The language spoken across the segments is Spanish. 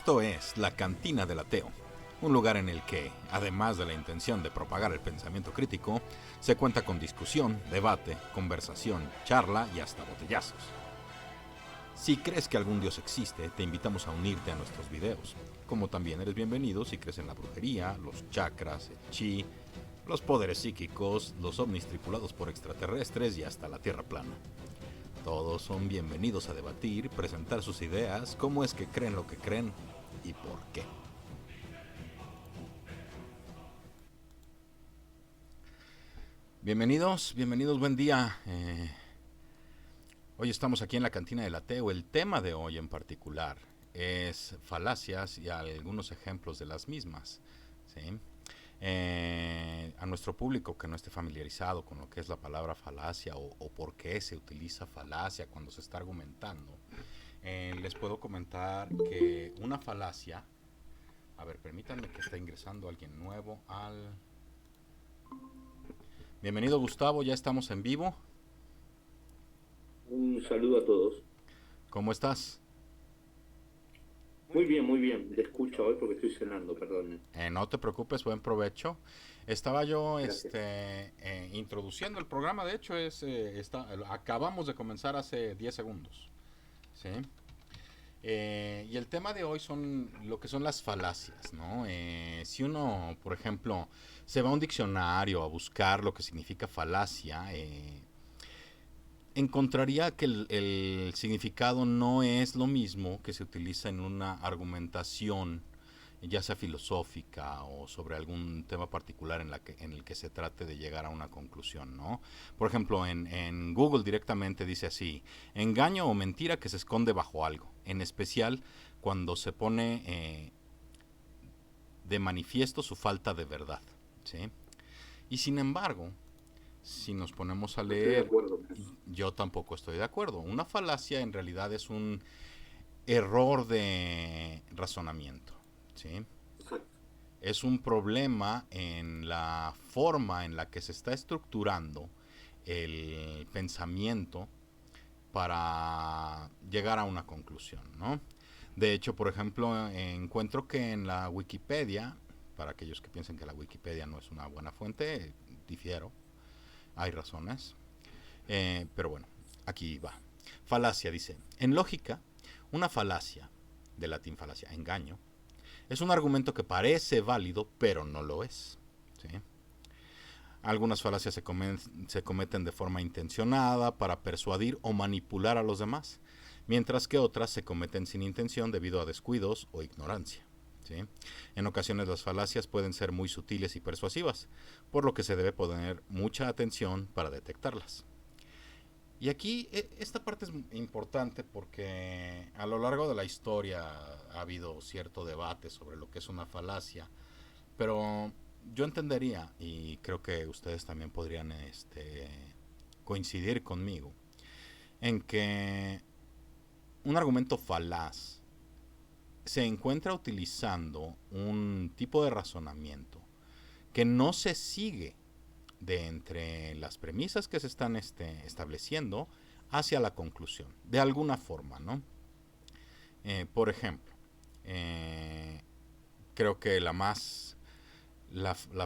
Esto es La Cantina del Ateo, un lugar en el que, además de la intención de propagar el pensamiento crítico, se cuenta con discusión, debate, conversación, charla y hasta botellazos. Si crees que algún dios existe, te invitamos a unirte a nuestros videos, como también eres bienvenido si crees en la brujería, los chakras, el chi, los poderes psíquicos, los ovnis tripulados por extraterrestres y hasta la Tierra plana. Todos son bienvenidos a debatir, presentar sus ideas, cómo es que creen lo que creen y por qué. Bienvenidos, buen día. Hoy estamos aquí en la Cantina del Ateo. El tema de hoy en particular es falacias y algunos ejemplos de las mismas. ¿Sí? A nuestro público que no esté familiarizado con lo que es la palabra falacia o por qué se utiliza falacia cuando se está argumentando, les puedo comentar que una falacia... A ver, permítanme que está ingresando alguien nuevo al... Bienvenido Gustavo, ya estamos en vivo. Un saludo a todos. ¿Cómo estás? Muy bien. Te escucho hoy porque estoy cenando, perdón. No te preocupes, buen provecho. Estaba yo Gracias. introduciendo el programa, de hecho acabamos de comenzar hace 10 segundos. ¿Sí? Y el tema de hoy son lo que son las falacias, ¿no? Si uno, por ejemplo, se va a un diccionario a buscar lo que significa falacia, encontraría que el significado no es lo mismo que se utiliza en una argumentación, ya sea filosófica o sobre algún tema particular en el que se trate de llegar a una conclusión, ¿no? Por ejemplo, en Google directamente dice así: engaño o mentira que se esconde bajo algo, en especial cuando se pone de manifiesto su falta de verdad, ¿sí? Y sin embargo, si nos ponemos a No estoy de leer, acuerdo. yo tampoco estoy de acuerdo. Una falacia en realidad es un error de razonamiento, ¿sí? Exacto. Es un problema en la forma en la que se está estructurando el pensamiento para llegar a una conclusión, ¿no? De hecho, por ejemplo, encuentro que en la Wikipedia, para aquellos que piensen que la Wikipedia no es una buena fuente, difiero, hay razones. Pero bueno, aquí va. Falacia dice: en lógica, una falacia, de latín falacia, engaño, es un argumento que parece válido, pero no lo es. ¿Sí? Algunas falacias se cometen de forma intencionada para persuadir o manipular a los demás, mientras que otras se cometen sin intención debido a descuidos o ignorancia. ¿Sí? En ocasiones las falacias pueden ser muy sutiles y persuasivas, por lo que se debe poner mucha atención para detectarlas. Y aquí esta parte es importante porque a lo largo de la historia ha habido cierto debate sobre lo que es una falacia, pero yo entendería, y creo que ustedes también podrían coincidir conmigo, en que un argumento falaz se encuentra utilizando un tipo de razonamiento que no se sigue de entre las premisas que se están estableciendo hacia la conclusión, de alguna forma, ¿no? Por ejemplo, eh, creo que la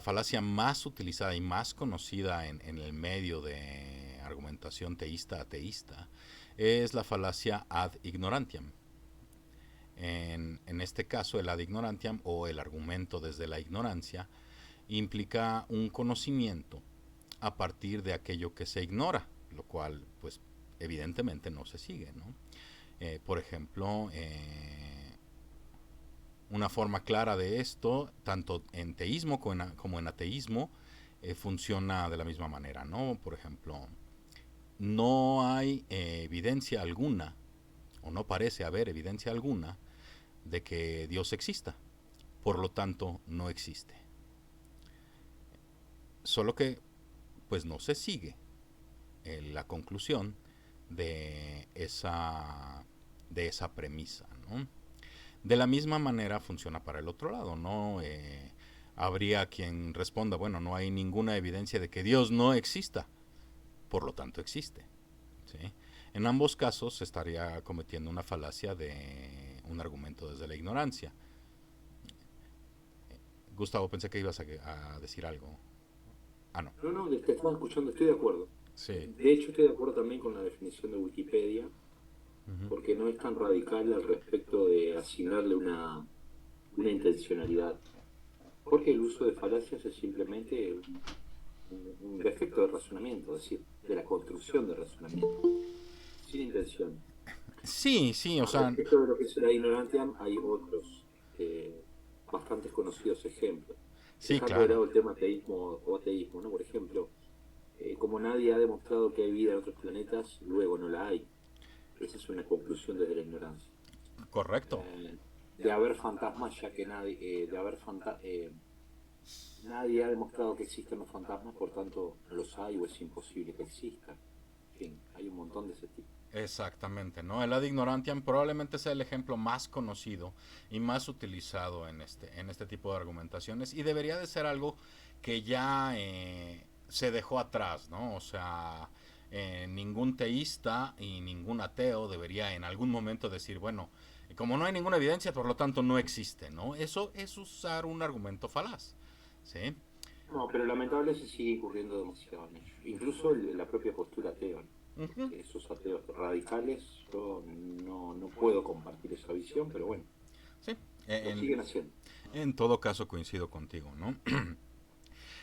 falacia más utilizada y más conocida en el medio de argumentación teísta-ateísta es la falacia ad ignorantiam. En este caso, el ad ignorantiam o el argumento desde la ignorancia implica un conocimiento a partir de aquello que se ignora, lo cual, pues, evidentemente no se sigue, ¿no? Por ejemplo, una forma clara de esto, tanto en teísmo como en ateísmo, funciona de la misma manera, ¿no? Por ejemplo, no hay evidencia alguna, o no parece haber evidencia alguna, de que Dios exista. Por lo tanto, no existe. Solo que, pues, no se sigue la conclusión de esa premisa, ¿no? De la misma manera funciona para el otro lado, ¿no? Habría quien responda: bueno, no hay ninguna evidencia de que Dios no exista, por lo tanto existe. ¿Sí? En ambos casos se estaría cometiendo una falacia de un argumento desde la ignorancia. Gustavo, pensé que ibas a decir algo. Ah, no. No, no, te estaba escuchando, estoy de acuerdo. Sí. De hecho, estoy de acuerdo también con la definición de Wikipedia, Ujú. porque no es tan radical al respecto de asignarle una intencionalidad. Porque el uso de falacias es simplemente un defecto de razonamiento, es decir, de la construcción de razonamiento, sin intención. Sí, sí, o Al sea, respecto de lo que es la ignorancia, hay otros bastantes conocidos ejemplos. sí, Dejando de claro. lado el tema ateísmo o ateísmo, ¿no? Por ejemplo, como nadie ha demostrado que hay vida en otros planetas, luego no la hay. Esa es una conclusión desde la ignorancia. Correcto. Eh, de haber fantasmas, ya que nadie, nadie ha demostrado que existen los fantasmas, por tanto no los hay o es imposible que existan. En fin, hay un montón de ese tipo. Exactamente, ¿no? El ad ignorantiam probablemente sea el ejemplo más conocido y más utilizado en este tipo de argumentaciones y debería de ser algo que ya se dejó atrás, ¿no? O sea, ningún teísta y ningún ateo debería en algún momento decir, bueno, como no hay ninguna evidencia, por lo tanto no existe, ¿no? Eso es usar un argumento falaz, ¿sí? No, pero lamentable se sigue incurriendo demasiado en ello. Incluso la propia postura ateo, ¿no? Ujú. Esos ateos radicales, yo no puedo compartir esa visión, pero bueno, Sí, lo en, siguen haciendo. en todo caso coincido contigo, ¿no?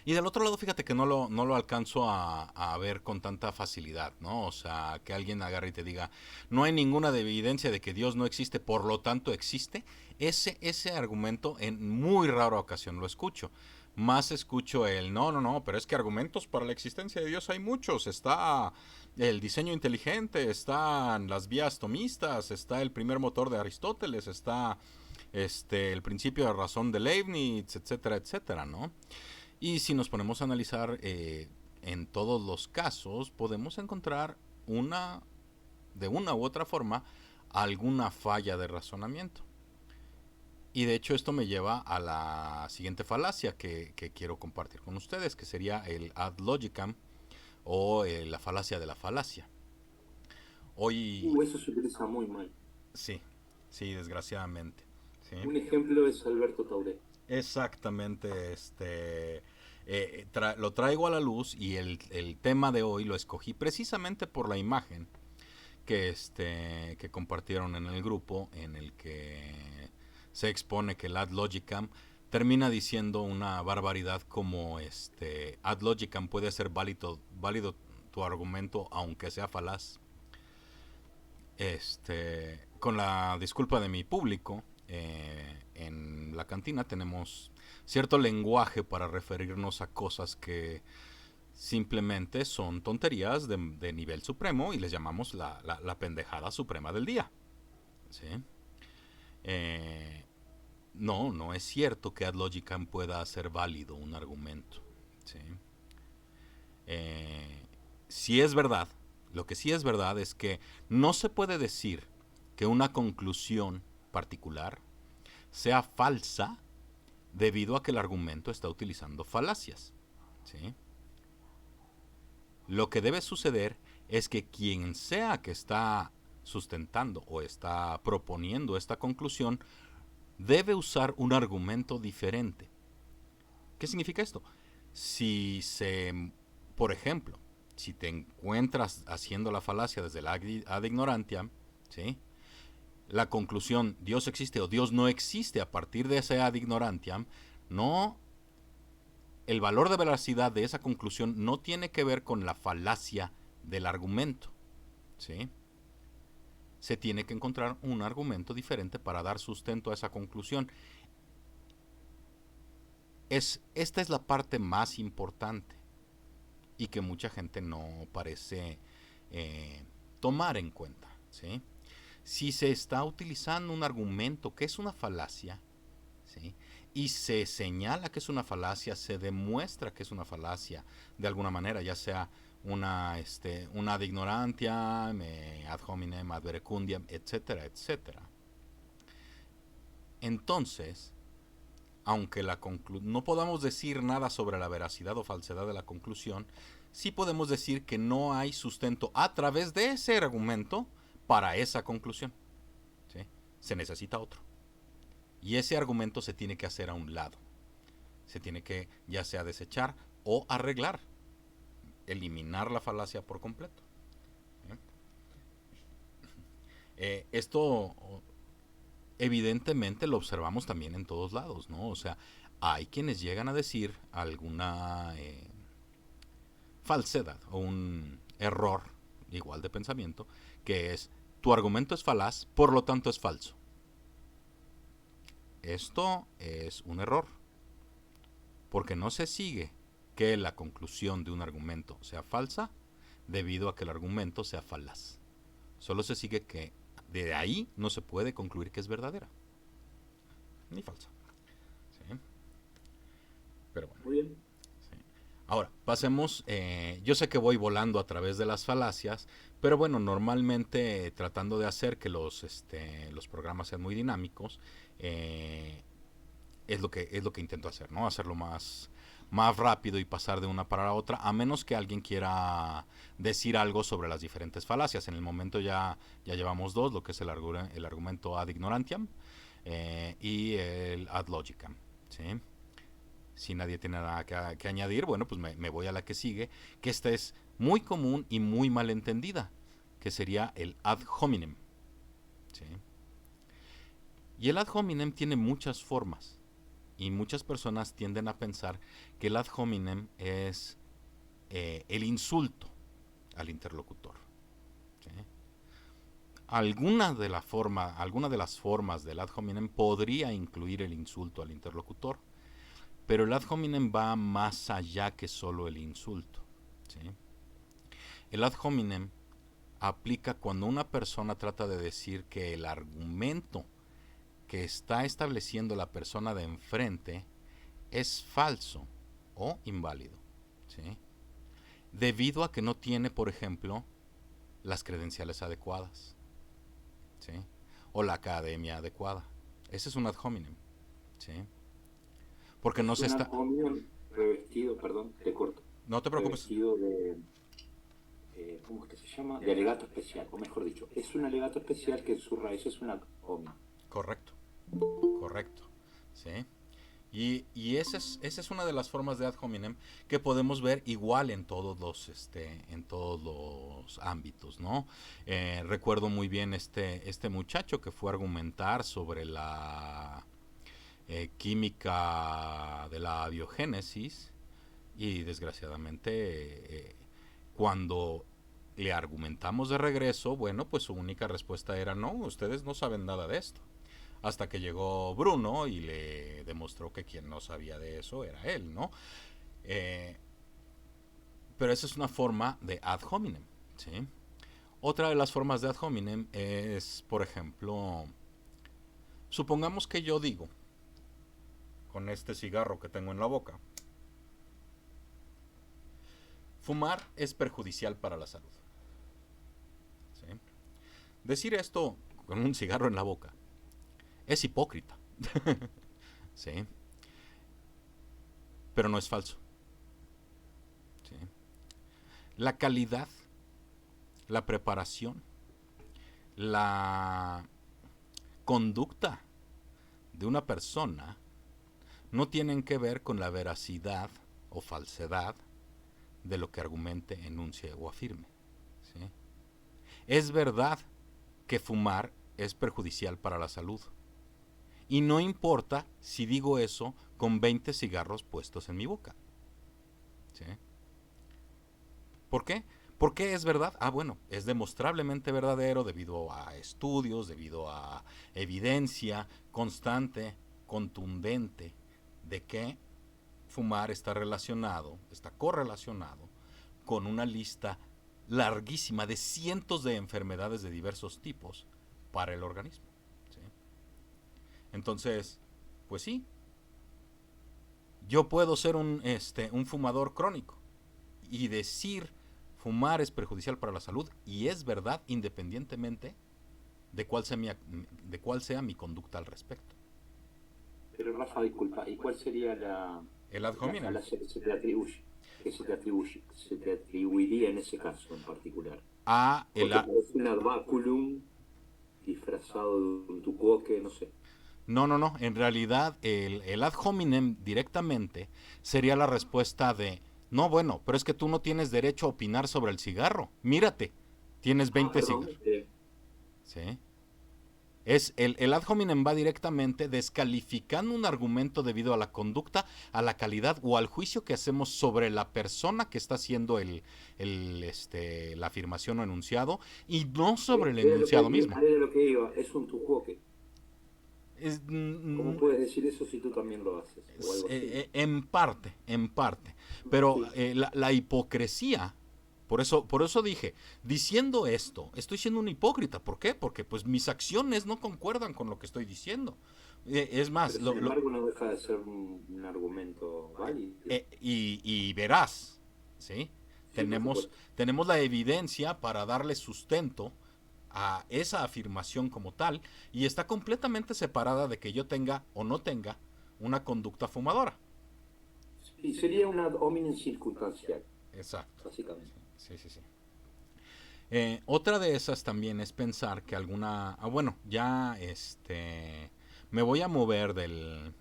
Y del otro lado, fíjate que no lo alcanzo a ver con tanta facilidad, ¿no? O sea, que alguien agarre y te diga, no hay ninguna evidencia de que Dios no existe, por lo tanto existe. Ese argumento en muy rara ocasión lo escucho. Más escucho el, no, pero es que argumentos para la existencia de Dios hay muchos. Está el diseño inteligente, están las vías tomistas, está el primer motor de Aristóteles, está el principio de razón de Leibniz, etcétera, etcétera, ¿no? Y si nos ponemos a analizar en todos los casos, podemos encontrar de una u otra forma, alguna falla de razonamiento. Y de hecho esto me lleva a la siguiente falacia que quiero compartir con ustedes, que sería el ad logicam o la falacia de la falacia. Hoy, Eso se utiliza muy mal. sí, sí, desgraciadamente. ¿Sí? Un ejemplo es Alberto Tauré. Exactamente, lo traigo a la luz y el tema de hoy lo escogí precisamente por la imagen que compartieron en el grupo en el que se expone que el ad logicam termina diciendo una barbaridad como ad logicam puede ser válido tu argumento aunque sea falaz. Con la disculpa de mi público, en la cantina tenemos cierto lenguaje para referirnos a cosas que simplemente son tonterías de nivel supremo y les llamamos la pendejada suprema del día. ¿Sí? Eh, no es cierto que ad logicam pueda hacer válido un argumento. ¿Sí? Eh, si es verdad, lo que sí es verdad es que no se puede decir que una conclusión particular sea falsa debido a que el argumento está utilizando falacias. ¿Sí? Lo que debe suceder es que quien sea que está sustentando o está proponiendo esta conclusión debe usar un argumento diferente. ¿Qué significa esto? Si se, por ejemplo, si te encuentras haciendo la falacia desde la ad ignorantia, ¿sí? La conclusión Dios existe o Dios no existe a partir de esa ad ignorantia, no, el valor de veracidad de esa conclusión no tiene que ver con la falacia del argumento, ¿sí? Se tiene que encontrar un argumento diferente para dar sustento a esa conclusión. Esta es la parte más importante y que mucha gente no parece tomar en cuenta, ¿sí? Si se está utilizando un argumento que es una falacia, ¿sí? Y se señala que es una falacia, se demuestra que es una falacia de alguna manera, ya sea una ad ignorantiam, ad hominem, ad verecundiam, etcétera, etcétera. Entonces, aunque no podamos decir nada sobre la veracidad o falsedad de la conclusión, sí podemos decir que no hay sustento a través de ese argumento para esa conclusión. ¿Sí? se necesita otro. Y ese argumento se tiene que hacer a un lado. Se tiene que ya sea desechar o arreglar, eliminar la falacia por completo. Esto evidentemente lo observamos también en todos lados, ¿no? O sea, hay quienes llegan a decir alguna falsedad o un error igual de pensamiento, que es: tu argumento es falaz, por lo tanto es falso. Esto es un error, porque no se sigue que la conclusión de un argumento sea falsa debido a que el argumento sea falaz. Solo se sigue que de ahí no se puede concluir que es verdadera ni falsa. ¿Sí? Pero bueno. Muy bien. Sí. Ahora, pasemos, yo sé que voy volando a través de las falacias, pero bueno, normalmente tratando de hacer que los programas sean muy dinámicos, es lo que intento hacer, ¿no? Hacerlo más rápido y pasar de una para la otra, a menos que alguien quiera decir algo sobre las diferentes falacias. En el momento ya llevamos dos, lo que es el argumento ad ignorantiam y el ad logicam, ¿sí? Si nadie tiene nada que añadir, bueno, pues me voy a la que sigue, que esta es muy común y muy mal entendida, que sería el ad hominem, ¿sí? Y el ad hominem tiene muchas formas. Y muchas personas tienden a pensar que el ad hominem es el insulto al interlocutor. ¿Sí? Alguna de las formas del ad hominem podría incluir el insulto al interlocutor, pero el ad hominem va más allá que solo el insulto. ¿Sí? El ad hominem aplica cuando una persona trata de decir que el argumento que está estableciendo la persona de enfrente es falso o inválido, ¿sí? Debido a que no tiene, por ejemplo, las credenciales adecuadas, ¿sí? O la academia adecuada. Ese es un ad hominem, ¿sí? Porque no se Un está... ad hominem revestido, perdón, te corto. No te preocupes. Revestido de, ¿cómo es que se llama? De alegato especial, o mejor dicho, es un alegato especial que en su raíz es un ad hominem. Correcto, ¿sí? Y esa es una de las formas de ad hominem que podemos ver igual en todos los ámbitos, ¿no? Recuerdo muy bien este muchacho que fue a argumentar sobre la química de la biogénesis y desgraciadamente cuando le argumentamos de regreso, bueno, pues su única respuesta era: no, ustedes no saben nada de esto. Hasta que llegó Bruno y le demostró que quien no sabía de eso era él, ¿no? Pero esa es una forma de ad hominem, ¿sí? Otra de las formas de ad hominem es, por ejemplo, supongamos que yo digo, con este cigarro que tengo en la boca, fumar es perjudicial para la salud. ¿Sí? Decir esto con un cigarro en la boca es hipócrita. ¿Sí? Pero no es falso. ¿Sí? La calidad, la preparación, la conducta de una persona no tienen que ver con la veracidad o falsedad de lo que argumente, enuncie o afirme. ¿Sí? Es verdad que fumar es perjudicial para la salud. Y no importa si digo eso con 20 cigarros puestos en mi boca. ¿Sí? ¿Por qué? ¿Por qué es verdad? Bueno, es demostrablemente verdadero debido a estudios, debido a evidencia constante, contundente, de que fumar está correlacionado con una lista larguísima de cientos de enfermedades de diversos tipos para el organismo. ¿Sí? Entonces, pues sí, yo puedo ser un fumador crónico y decir fumar es perjudicial para la salud, y es verdad independientemente de cuál sea mi conducta al respecto. Pero Rafa, disculpa, ¿y cuál sería El ad hominem. falacia que se te atribuye? Que se te atribuiría en ese caso en particular. A el Porque es un ad baculum disfrazado de un tucuoque, no sé. No, no, no. En realidad, el ad hominem directamente sería la respuesta de, no, bueno, pero es que tú no tienes derecho a opinar sobre el cigarro. Mírate, tienes Ah, 20 perdón. cigarros. ¿Sí? El ad hominem va directamente descalificando un argumento debido a la conducta, a la calidad o al juicio que hacemos sobre la persona que está haciendo la afirmación o enunciado y no sobre el enunciado mismo. Era lo que iba, es un tucuoque. Es, ¿Cómo puedes decir eso si tú también lo haces? O algo así. en parte, en parte. Pero Sí, la hipocresía, por eso dije, diciendo esto, estoy siendo un hipócrita. ¿Por qué? Porque pues mis acciones no concuerdan con lo que estoy diciendo. Es más, pero sin embargo no deja de ser un argumento válido. y verás, ¿sí? Sí, por supuesto. Tenemos la evidencia para darle sustento a esa afirmación como tal y está completamente separada de que yo tenga o no tenga una conducta fumadora. Sí, sería una ad hominem circunstancial, Exacto. básicamente. Sí, sí, sí. Otra de esas también es pensar que alguna... Ah, bueno, ya me voy a mover del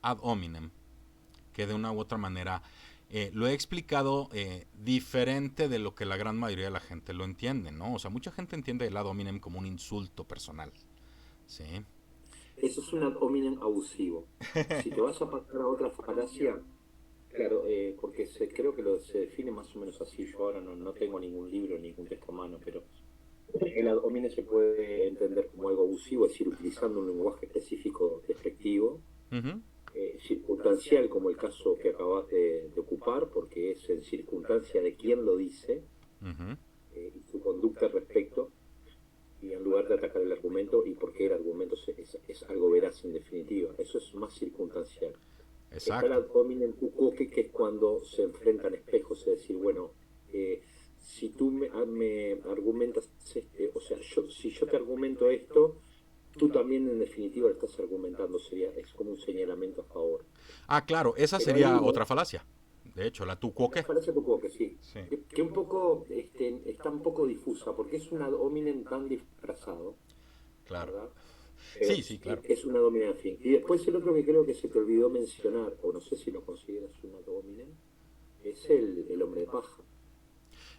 ad hominem, que de una u otra manera lo he explicado diferente de lo que la gran mayoría de la gente lo entiende, ¿no? O sea, mucha gente entiende el ad hominem como un insulto personal, ¿sí? Eso es un ad hominem abusivo. Si te vas a pasar a otra falacia, claro, porque creo que se define más o menos así. Yo ahora no tengo ningún libro, ningún texto a mano, pero el ad hominem se puede entender como algo abusivo, es decir, utilizando un lenguaje específico despectivo, Ujú, circunstancial, como el caso que acabas de ocupar, porque es en circunstancia de quién lo dice ujú. y su conducta al respecto, y en lugar de atacar el argumento y por qué el argumento es algo veraz en definitiva. Eso es más circunstancial. Está el Exacto. ad hominem ucoque, que es cuando se enfrentan espejos, es decir, bueno, si tú me argumentas, o sea, si yo te argumento esto, tú también en definitiva lo estás argumentando, es como un señalamiento a favor. Ah, claro, esa Pero hay sería uno, otra falacia. De hecho, la tu la qué. falacia ucoque, sí, Sí, que un poco está un poco difusa, porque es un ad hominem tan disfrazado, claro. ¿verdad? Pero Sí, sí, claro. es una domina fin. Y después el otro que creo que se te olvidó mencionar, o no sé si lo consideras una dominen, es el hombre de paja.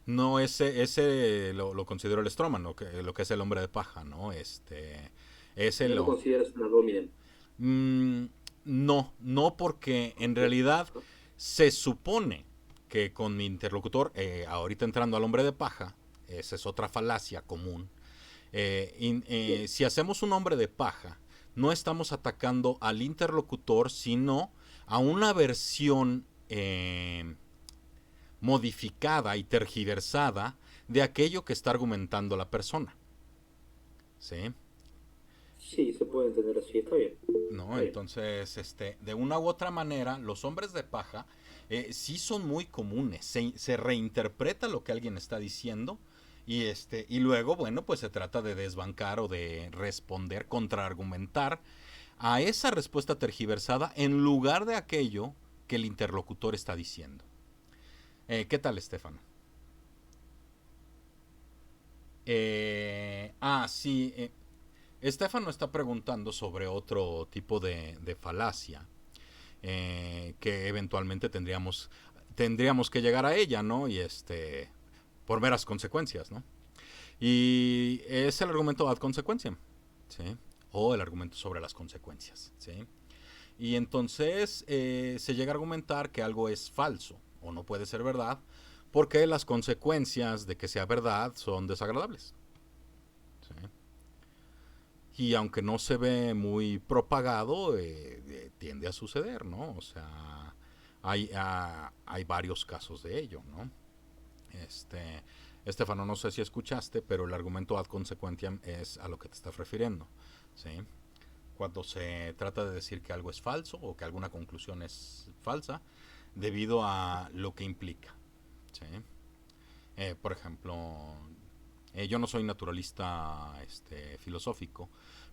No, ese lo considero el Stroman, lo que es el hombre de paja, ¿no? Ese No lo lo... consideras una dominen. Mm, no, no porque en realidad se supone que con mi interlocutor, ahorita entrando al hombre de paja, esa es otra falacia común. Bien. Si hacemos un hombre de paja, no estamos atacando al interlocutor, sino a una versión modificada y tergiversada de aquello que está argumentando la persona. ¿Sí? Sí, se puede entender así, está bien. ¿No? Está bien. Entonces, de una u otra manera, los hombres de paja sí son muy comunes. Se reinterpreta lo que alguien está diciendo y luego, bueno, pues se trata de desbancar o de responder, contraargumentar a esa respuesta tergiversada en lugar de aquello que el interlocutor está diciendo. ¿Qué tal, Estefano? Sí. Estefano está preguntando sobre otro tipo de falacia que eventualmente tendríamos que llegar a ella, ¿no? Por meras consecuencias, ¿no? Y es el argumento ad consequentiam, ¿sí? O el argumento sobre las consecuencias, ¿sí? Y entonces se llega a argumentar que algo es falso o no puede ser verdad porque las consecuencias de que sea verdad son desagradables, ¿sí? Y aunque no se ve muy propagado, tiende a suceder, ¿no? O sea, hay varios casos de ello, ¿no? Este, Estefano, no sé si escuchaste, pero el argumento ad consequentiam es a lo que te estás refiriendo, ¿sí? Cuando se trata de decir que algo es falso o que alguna conclusión es falsa debido a lo que implica, ¿sí? Por ejemplo, yo no soy naturalista filosófico,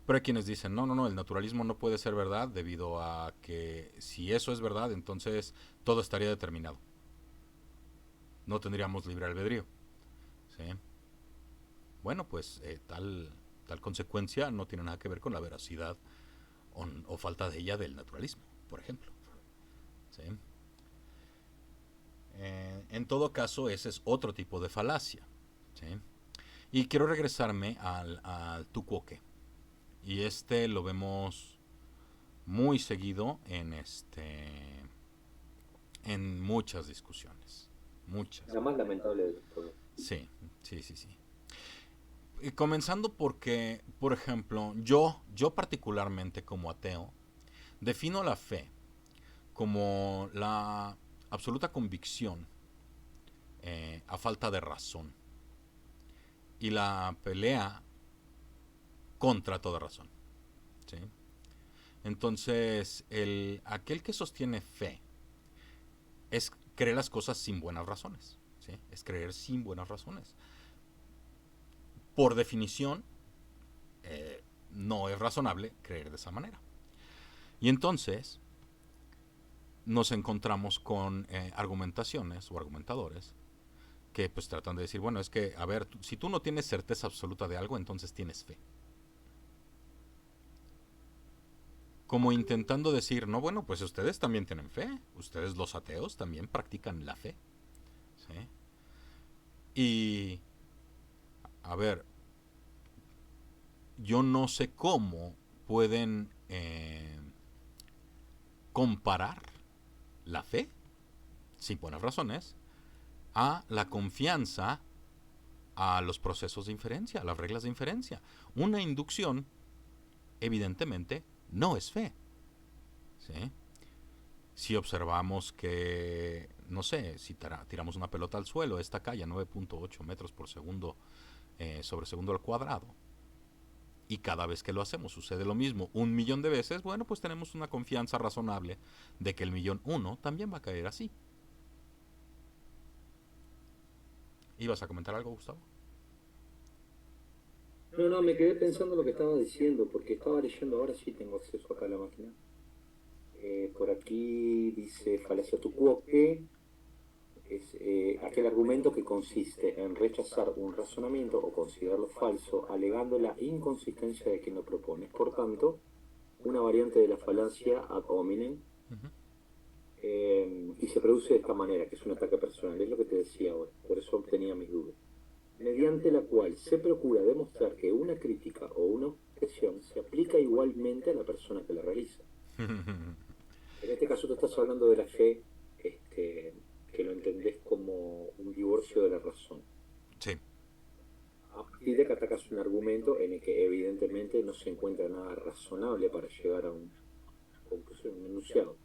pero hay quienes dicen, no, no, no, el naturalismo no puede ser verdad debido a que si eso es verdad, entonces todo estaría determinado. No tendríamos libre albedrío. ¿Sí? Bueno, pues Tal consecuencia no tiene nada que ver con la veracidad o falta de ella del naturalismo, por ejemplo. ¿Sí? En todo caso, ese es otro tipo de falacia. ¿Sí? Y quiero regresarme al tu quo que. Y lo vemos muy seguido en muchas discusiones. Muchas. La más lamentable de todo. Sí, sí, sí, sí. Y comenzando porque, por ejemplo, yo particularmente como ateo, defino la fe como la absoluta convicción a falta de razón y la pelea contra toda razón. ¿Sí? Entonces, aquel que sostiene fe es creer las cosas sin buenas razones. ¿Sí? Es creer sin buenas razones. Por definición, no es razonable creer de esa manera. Y entonces nos encontramos con argumentaciones o argumentadores que pues tratan de decir, bueno, es que, a ver, si tú no tienes certeza absoluta de algo, entonces tienes fe. Como intentando decir, no, bueno, pues ustedes también tienen fe. Ustedes los ateos también practican la fe. ¿Sí? Y, a ver, yo no sé cómo pueden comparar la fe, sin buenas razones, a la confianza a los procesos de inferencia, a las reglas de inferencia. Una inducción, evidentemente, no es fe. ¿Sí? Si observamos que, no sé, si tiramos una pelota al suelo, esta cae a 9.8 metros por segundo sobre segundo al cuadrado, y cada vez que lo hacemos sucede lo mismo 1.000.000 de veces, bueno, pues tenemos una confianza razonable de que el 1.000.001 también va a caer así. ¿Ibas a comentar algo, Gustavo? No, no, me quedé pensando lo que estaba diciendo, porque estaba leyendo, ahora sí tengo acceso acá a la máquina. Por aquí dice falacia tu quo que es aquel argumento que consiste en rechazar un razonamiento o considerarlo falso, alegando la inconsistencia de quien lo propone. Por tanto, una variante de la falacia ad hominem, Uh-huh. y se produce de esta manera, que es un ataque personal, es lo que te decía ahora, por eso tenía mis dudas, mediante la cual se procura demostrar que una crítica o una objeción se aplica igualmente a la persona que la realiza. En este caso tú estás hablando de la fe, que lo entendés como un divorcio de la razón. Sí. A partir de que atacas un argumento en el que evidentemente no se encuentra nada razonable para llegar a una conclusión, un enunciado.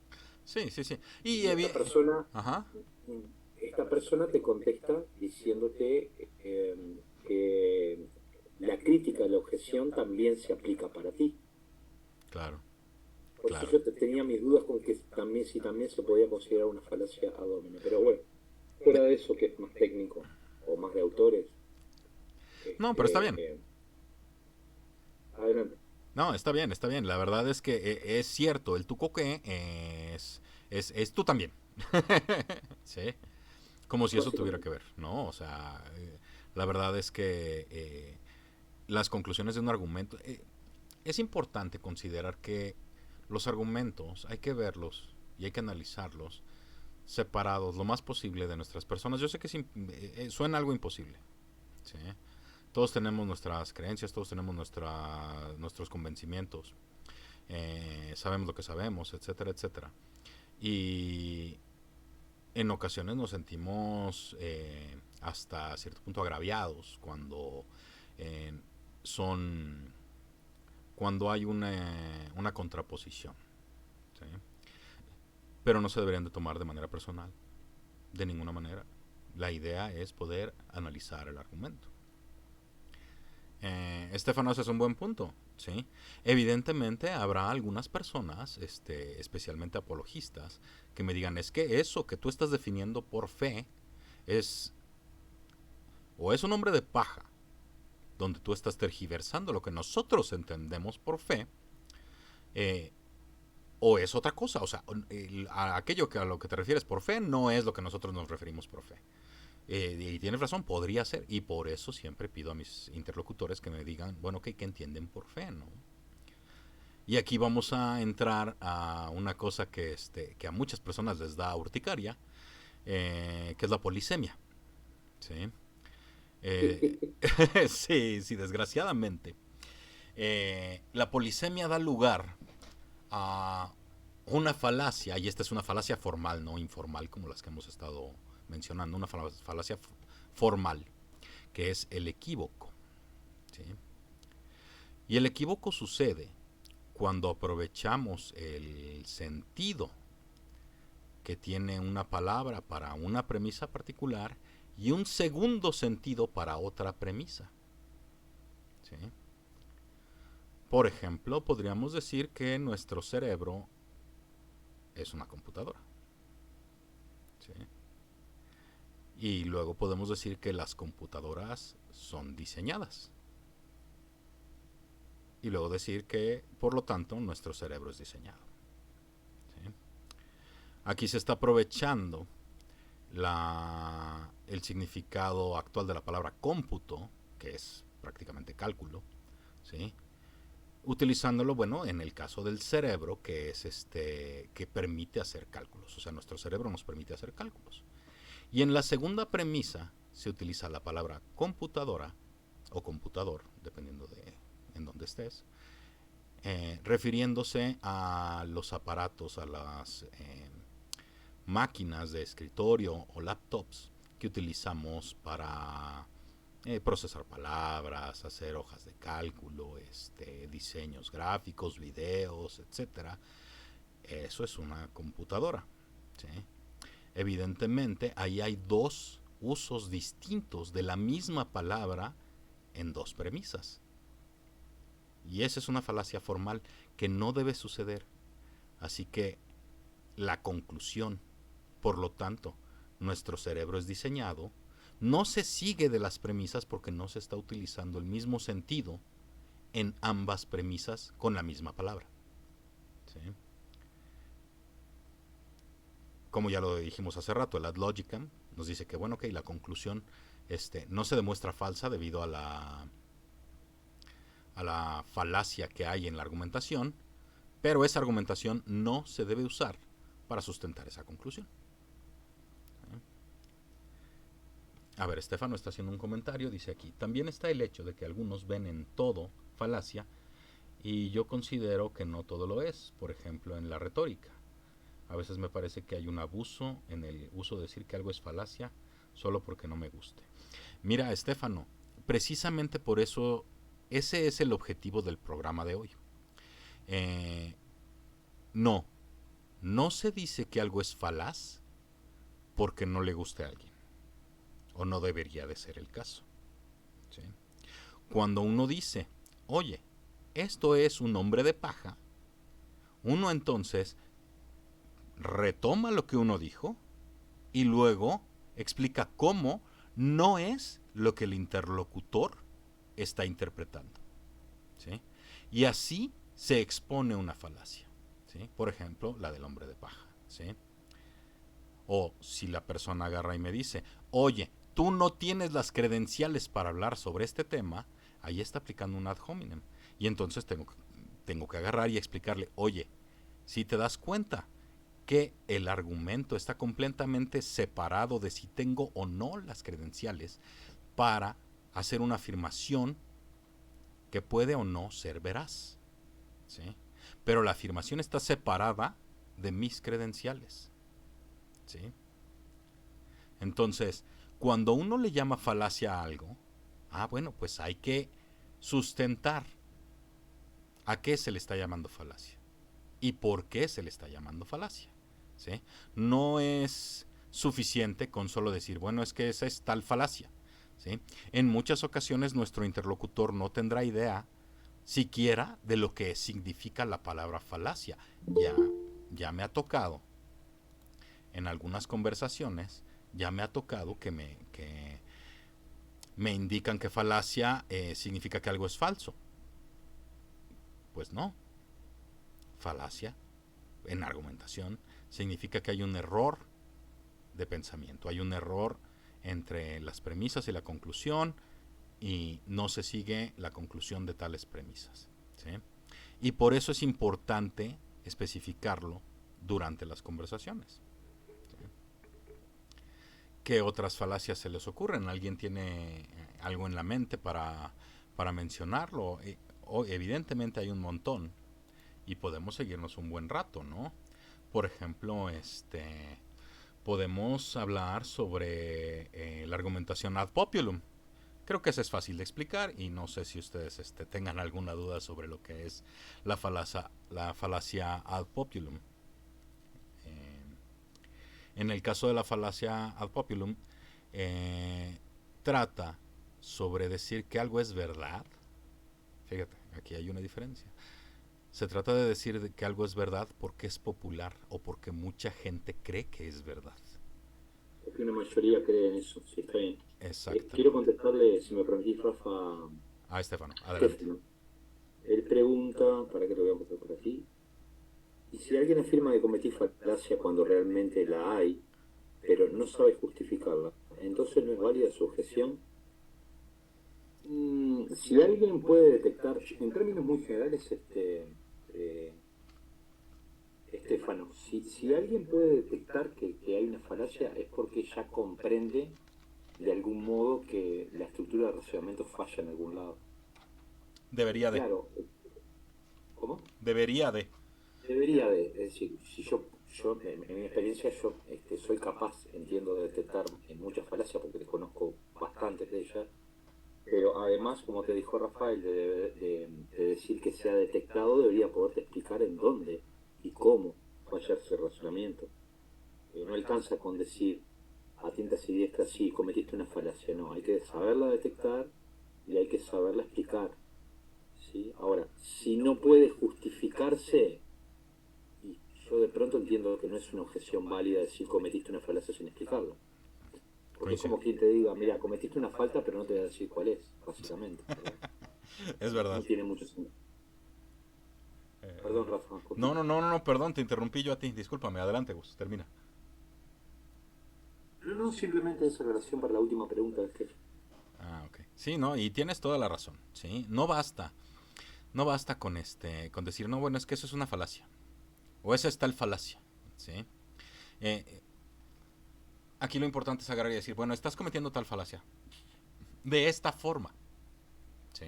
Sí, sí, sí. Y Y ajá. esta persona te contesta diciéndote que la crítica, la objeción también se aplica para ti. Claro, Por eso claro. yo tenía mis dudas con que también, si también se podía considerar una falacia ad hominem. Pero bueno, fuera de eso, que es más técnico o más de autores, No, pero está bien. adelante. No, está bien, está bien. La verdad es que es cierto, el tucoque es tú también. ¿Sí? Como si eso tuviera que Básicamente. ver, ¿no? O sea, la verdad es que las conclusiones de un argumento... es importante considerar que los argumentos hay que verlos y hay que analizarlos separados lo más posible de nuestras personas. Yo sé que suena algo imposible. ¿Sí? Todos tenemos nuestras creencias, todos tenemos nuestros convencimientos, sabemos lo que sabemos, etcétera, etcétera. Y en ocasiones nos sentimos hasta cierto punto agraviados eh, son cuando hay una contraposición. ¿Sí? Pero no se deberían de tomar de manera personal, de ninguna manera. La idea es poder analizar el argumento. Estefanos es un buen punto. ¿Sí? Evidentemente habrá algunas personas, especialmente apologistas, que me digan, es que eso que tú estás definiendo por fe es o es un hombre de paja, donde tú estás tergiversando lo que nosotros entendemos por fe, eh, o es otra cosa. O sea, aquello a lo que te refieres por fe no es lo que nosotros nos referimos por fe. Y tienes razón, podría ser. Y por eso siempre pido a mis interlocutores que me digan, bueno, ¿qué entienden por fe, no? Y aquí vamos a entrar a una cosa que a muchas personas les da urticaria, que es la polisemia. ¿Sí? Eh, sí, sí, desgraciadamente. La polisemia da lugar a una falacia, y esta es una falacia formal, no informal como las que hemos estado mencionando, una falacia formal, que es el equívoco. ¿Sí? Y el equívoco sucede cuando aprovechamos el sentido que tiene una palabra para una premisa particular y un segundo sentido para otra premisa. ¿Sí? Por ejemplo, podríamos decir que nuestro cerebro es una computadora. ¿Sí? Y luego podemos decir que las computadoras son diseñadas. Y luego decir que, por lo tanto, nuestro cerebro es diseñado. ¿Sí? Aquí se está aprovechando el significado actual de la palabra cómputo, que es prácticamente cálculo, ¿sí? Utilizándolo, bueno, en el caso del cerebro, que es que permite hacer cálculos. O sea, nuestro cerebro nos permite hacer cálculos. Y en la segunda premisa se utiliza la palabra computadora o computador, dependiendo de en dónde estés, refiriéndose a los aparatos, a las máquinas de escritorio o laptops que utilizamos para procesar palabras, hacer hojas de cálculo, diseños gráficos, videos, etcétera. Eso es una computadora. ¿Sí? Evidentemente, ahí hay dos usos distintos de la misma palabra en dos premisas. Y esa es una falacia formal que no debe suceder. Así que la conclusión, por lo tanto, nuestro cerebro es diseñado, no se sigue de las premisas porque no se está utilizando el mismo sentido en ambas premisas con la misma palabra. ¿Sí? Como ya lo dijimos hace rato, el ad logicam nos dice que, bueno, la conclusión no se demuestra falsa debido a la falacia que hay en la argumentación, pero esa argumentación no se debe usar para sustentar esa conclusión. A ver, Estefano está haciendo un comentario, dice aquí, también está el hecho de que algunos ven en todo falacia y yo considero que no todo lo es, por ejemplo, en la retórica. A veces me parece que hay un abuso en el uso de decir que algo es falacia solo porque no me guste. Mira, Estefano, precisamente por eso ese es el objetivo del programa de hoy. No, no se dice que algo es falaz porque no le guste a alguien. O no debería de ser el caso. ¿Sí? Cuando uno dice, oye, esto es un hombre de paja, uno entonces retoma lo que uno dijo y luego explica cómo no es lo que el interlocutor está interpretando. ¿Sí? Y así se expone una falacia. ¿Sí? Por ejemplo, la del hombre de paja. ¿Sí? O si la persona agarra y me dice, oye, tú no tienes las credenciales para hablar sobre este tema, ahí está aplicando un ad hominem. Y entonces tengo que agarrar y explicarle, oye, si te das cuenta que el argumento está completamente separado de si tengo o no las credenciales para hacer una afirmación que puede o no ser veraz. ¿Sí? Pero la afirmación está separada de mis credenciales. ¿Sí? Entonces, cuando uno le llama falacia a algo, bueno, pues hay que sustentar a qué se le está llamando falacia y por qué se le está llamando falacia. ¿Sí? No es suficiente con solo decir, bueno, es que esa es tal falacia. ¿Sí? En muchas ocasiones nuestro interlocutor no tendrá idea siquiera de lo que significa la palabra falacia. Ya me ha tocado en algunas conversaciones, ya me ha tocado que me indican que falacia significa que algo es falso. Pues no. Falacia, en argumentación, significa que hay un error de pensamiento, hay un error entre las premisas y la conclusión y no se sigue la conclusión de tales premisas, ¿sí? Y por eso es importante especificarlo durante las conversaciones. ¿Qué otras falacias se les ocurren? ¿Alguien tiene algo en la mente para mencionarlo? Evidentemente hay un montón y podemos seguirnos un buen rato, ¿no? Por ejemplo, podemos hablar sobre la argumentación ad populum. Creo que eso es fácil de explicar y no sé si ustedes tengan alguna duda sobre lo que es la falacia ad populum. En el caso de la falacia ad populum, trata sobre decir que algo es verdad. Fíjate, aquí hay una diferencia. Se trata de decir que algo es verdad porque es popular o porque mucha gente cree que es verdad. Porque una mayoría cree en eso, sí, está bien. Quiero Exactamente. contestarle, si me permitís, Rafa, Estefano, adelante. Estefano. Él pregunta, para que lo voy a mostrar por aquí, y si alguien afirma que cometí falacia cuando realmente la hay, pero no sabe justificarla, entonces no es válida su objeción. Si alguien puede detectar, en términos muy generales, eh, Estefano, si alguien puede detectar que hay una falacia es porque ya comprende de algún modo que la estructura de razonamiento falla en algún lado. Debería de. Claro, ¿cómo? Debería de. Debería de, es decir, si yo en mi experiencia, yo soy capaz, entiendo, de detectar en muchas falacias porque desconozco bastantes de ellas, pero además, como te dijo Rafael, de decir que se ha detectado, debería poderte explicar en dónde y cómo falla ese razonamiento. No alcanza con decir a tintas y diestras, sí, cometiste una falacia, no, hay que saberla detectar y hay que saberla explicar. ¿Sí? Ahora, si no puede justificarse, y yo de pronto entiendo que no es una objeción válida decir cometiste una falacia sin explicarlo. Porque es Coincido. como quien te diga, mira, cometiste una falta, pero no te voy a decir cuál es, básicamente, ¿verdad? Es No verdad. tiene mucho sentido. Perdón, Rafa, No, continúa. no, no, no, no, perdón, te interrumpí yo a ti. Discúlpame, adelante, Gus, termina. No, no, simplemente esa relación para la última pregunta del jefe. Ok. Sí, no, y tienes toda la razón, ¿sí? No basta con decir, no, bueno, es que eso es una falacia. O esa es tal falacia, ¿sí? Eh, Aquí lo importante es agarrar y decir, bueno, estás cometiendo tal falacia. De esta forma, ¿sí?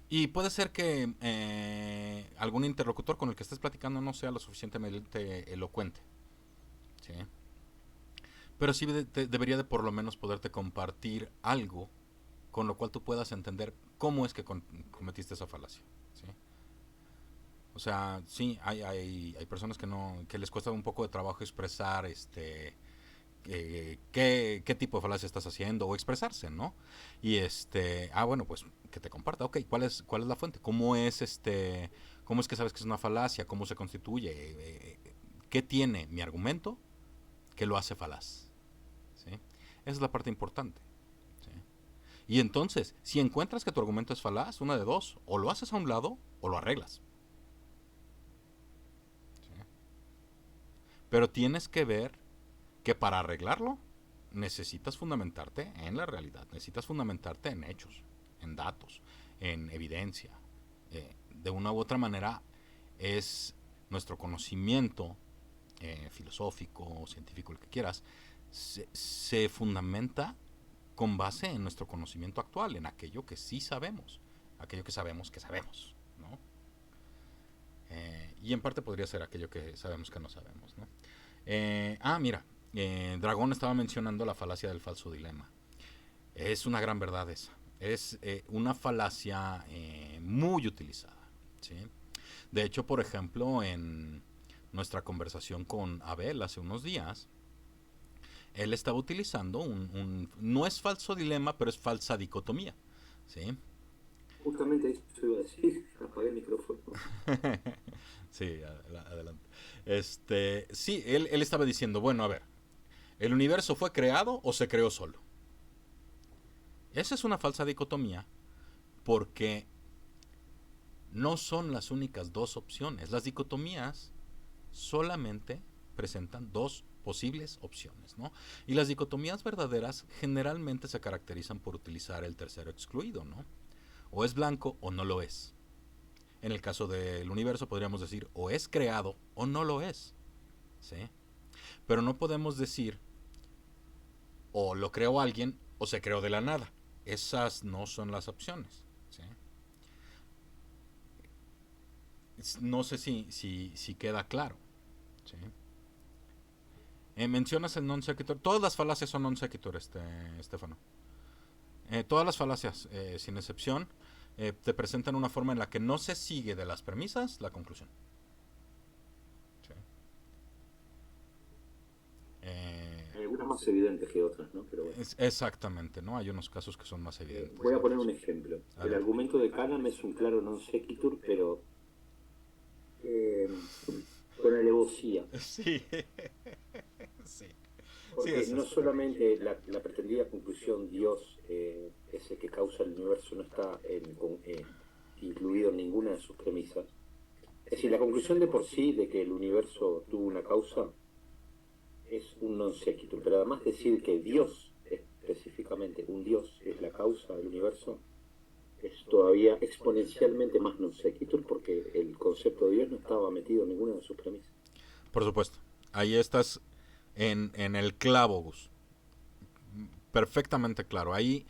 Y puede ser que algún interlocutor con el que estés platicando no sea lo suficientemente elocuente, ¿sí? Pero sí debería de por lo menos poderte compartir algo con lo cual tú puedas entender cómo es que cometiste esa falacia, ¿sí? O sea, sí, hay personas que les cuesta un poco de trabajo expresar qué tipo de falacia estás haciendo o expresarse, ¿no? Y bueno, pues que te comparta, ok, ¿cuál es la fuente? ¿Cómo es que sabes que es una falacia? ¿Cómo se constituye? ¿Qué tiene mi argumento que lo hace falaz? ¿Sí? Esa es la parte importante. ¿Sí? Y entonces, si encuentras que tu argumento es falaz, una de dos, o lo haces a un lado o lo arreglas. ¿Sí? Pero tienes que ver que para arreglarlo necesitas fundamentarte en la realidad, necesitas fundamentarte en hechos, en datos, en evidencia. De una u otra manera es nuestro conocimiento filosófico, científico, el que quieras, se fundamenta con base en nuestro conocimiento actual, en aquello que sí sabemos, aquello que sabemos, ¿no? Y en parte podría ser aquello que sabemos que no sabemos, ¿no? Mira, Dragón estaba mencionando la falacia del falso dilema. Es una gran verdad esa. Es una falacia muy utilizada, ¿sí? De hecho, por ejemplo, en nuestra conversación con Abel hace unos días, él estaba utilizando no es falso dilema, pero es falsa dicotomía, ¿sí? Justamente eso iba a decir, apagué el micrófono. Sí, adelante. Sí, él estaba diciendo, bueno, a ver, ¿el universo fue creado o se creó solo? Esa es una falsa dicotomía porque no son las únicas dos opciones. Las dicotomías solamente presentan dos posibles opciones, ¿no? Y las dicotomías verdaderas generalmente se caracterizan por utilizar el tercero excluido, ¿no? O es blanco o no lo es. En el caso del universo podríamos decir o es creado o no lo es, ¿sí? Pero no podemos decir o lo creó alguien o se creó de la nada. Esas no son las opciones, ¿sí? No sé si queda claro, ¿sí? Mencionas el non sequitur. Todas las falacias son non sequitur, Estefano. Todas las falacias, sin excepción, te presentan una forma en la que no se sigue de las premisas la conclusión. ¿Sí? Algunas más evidentes que otras, ¿no? Pero bueno. Exactamente, ¿no? Hay unos casos que son más evidentes. Voy a poner un ejemplo. El ver. argumento de Kahneman es un claro non sequitur, pero con alevosía. Sí. Sí. Porque Sí, no solamente la pretendida conclusión Dios es el que causa el universo, no está incluido en ninguna de sus premisas. Es decir, la conclusión de por sí de que el universo tuvo una causa es un non sequitur, pero además decir que Dios, específicamente un Dios, es la causa del universo, es todavía exponencialmente más non sequitur porque el concepto de Dios no estaba metido en ninguna de sus premisas. Por supuesto. Ahí estás en el clavo, Gus. Perfectamente claro. Ahí,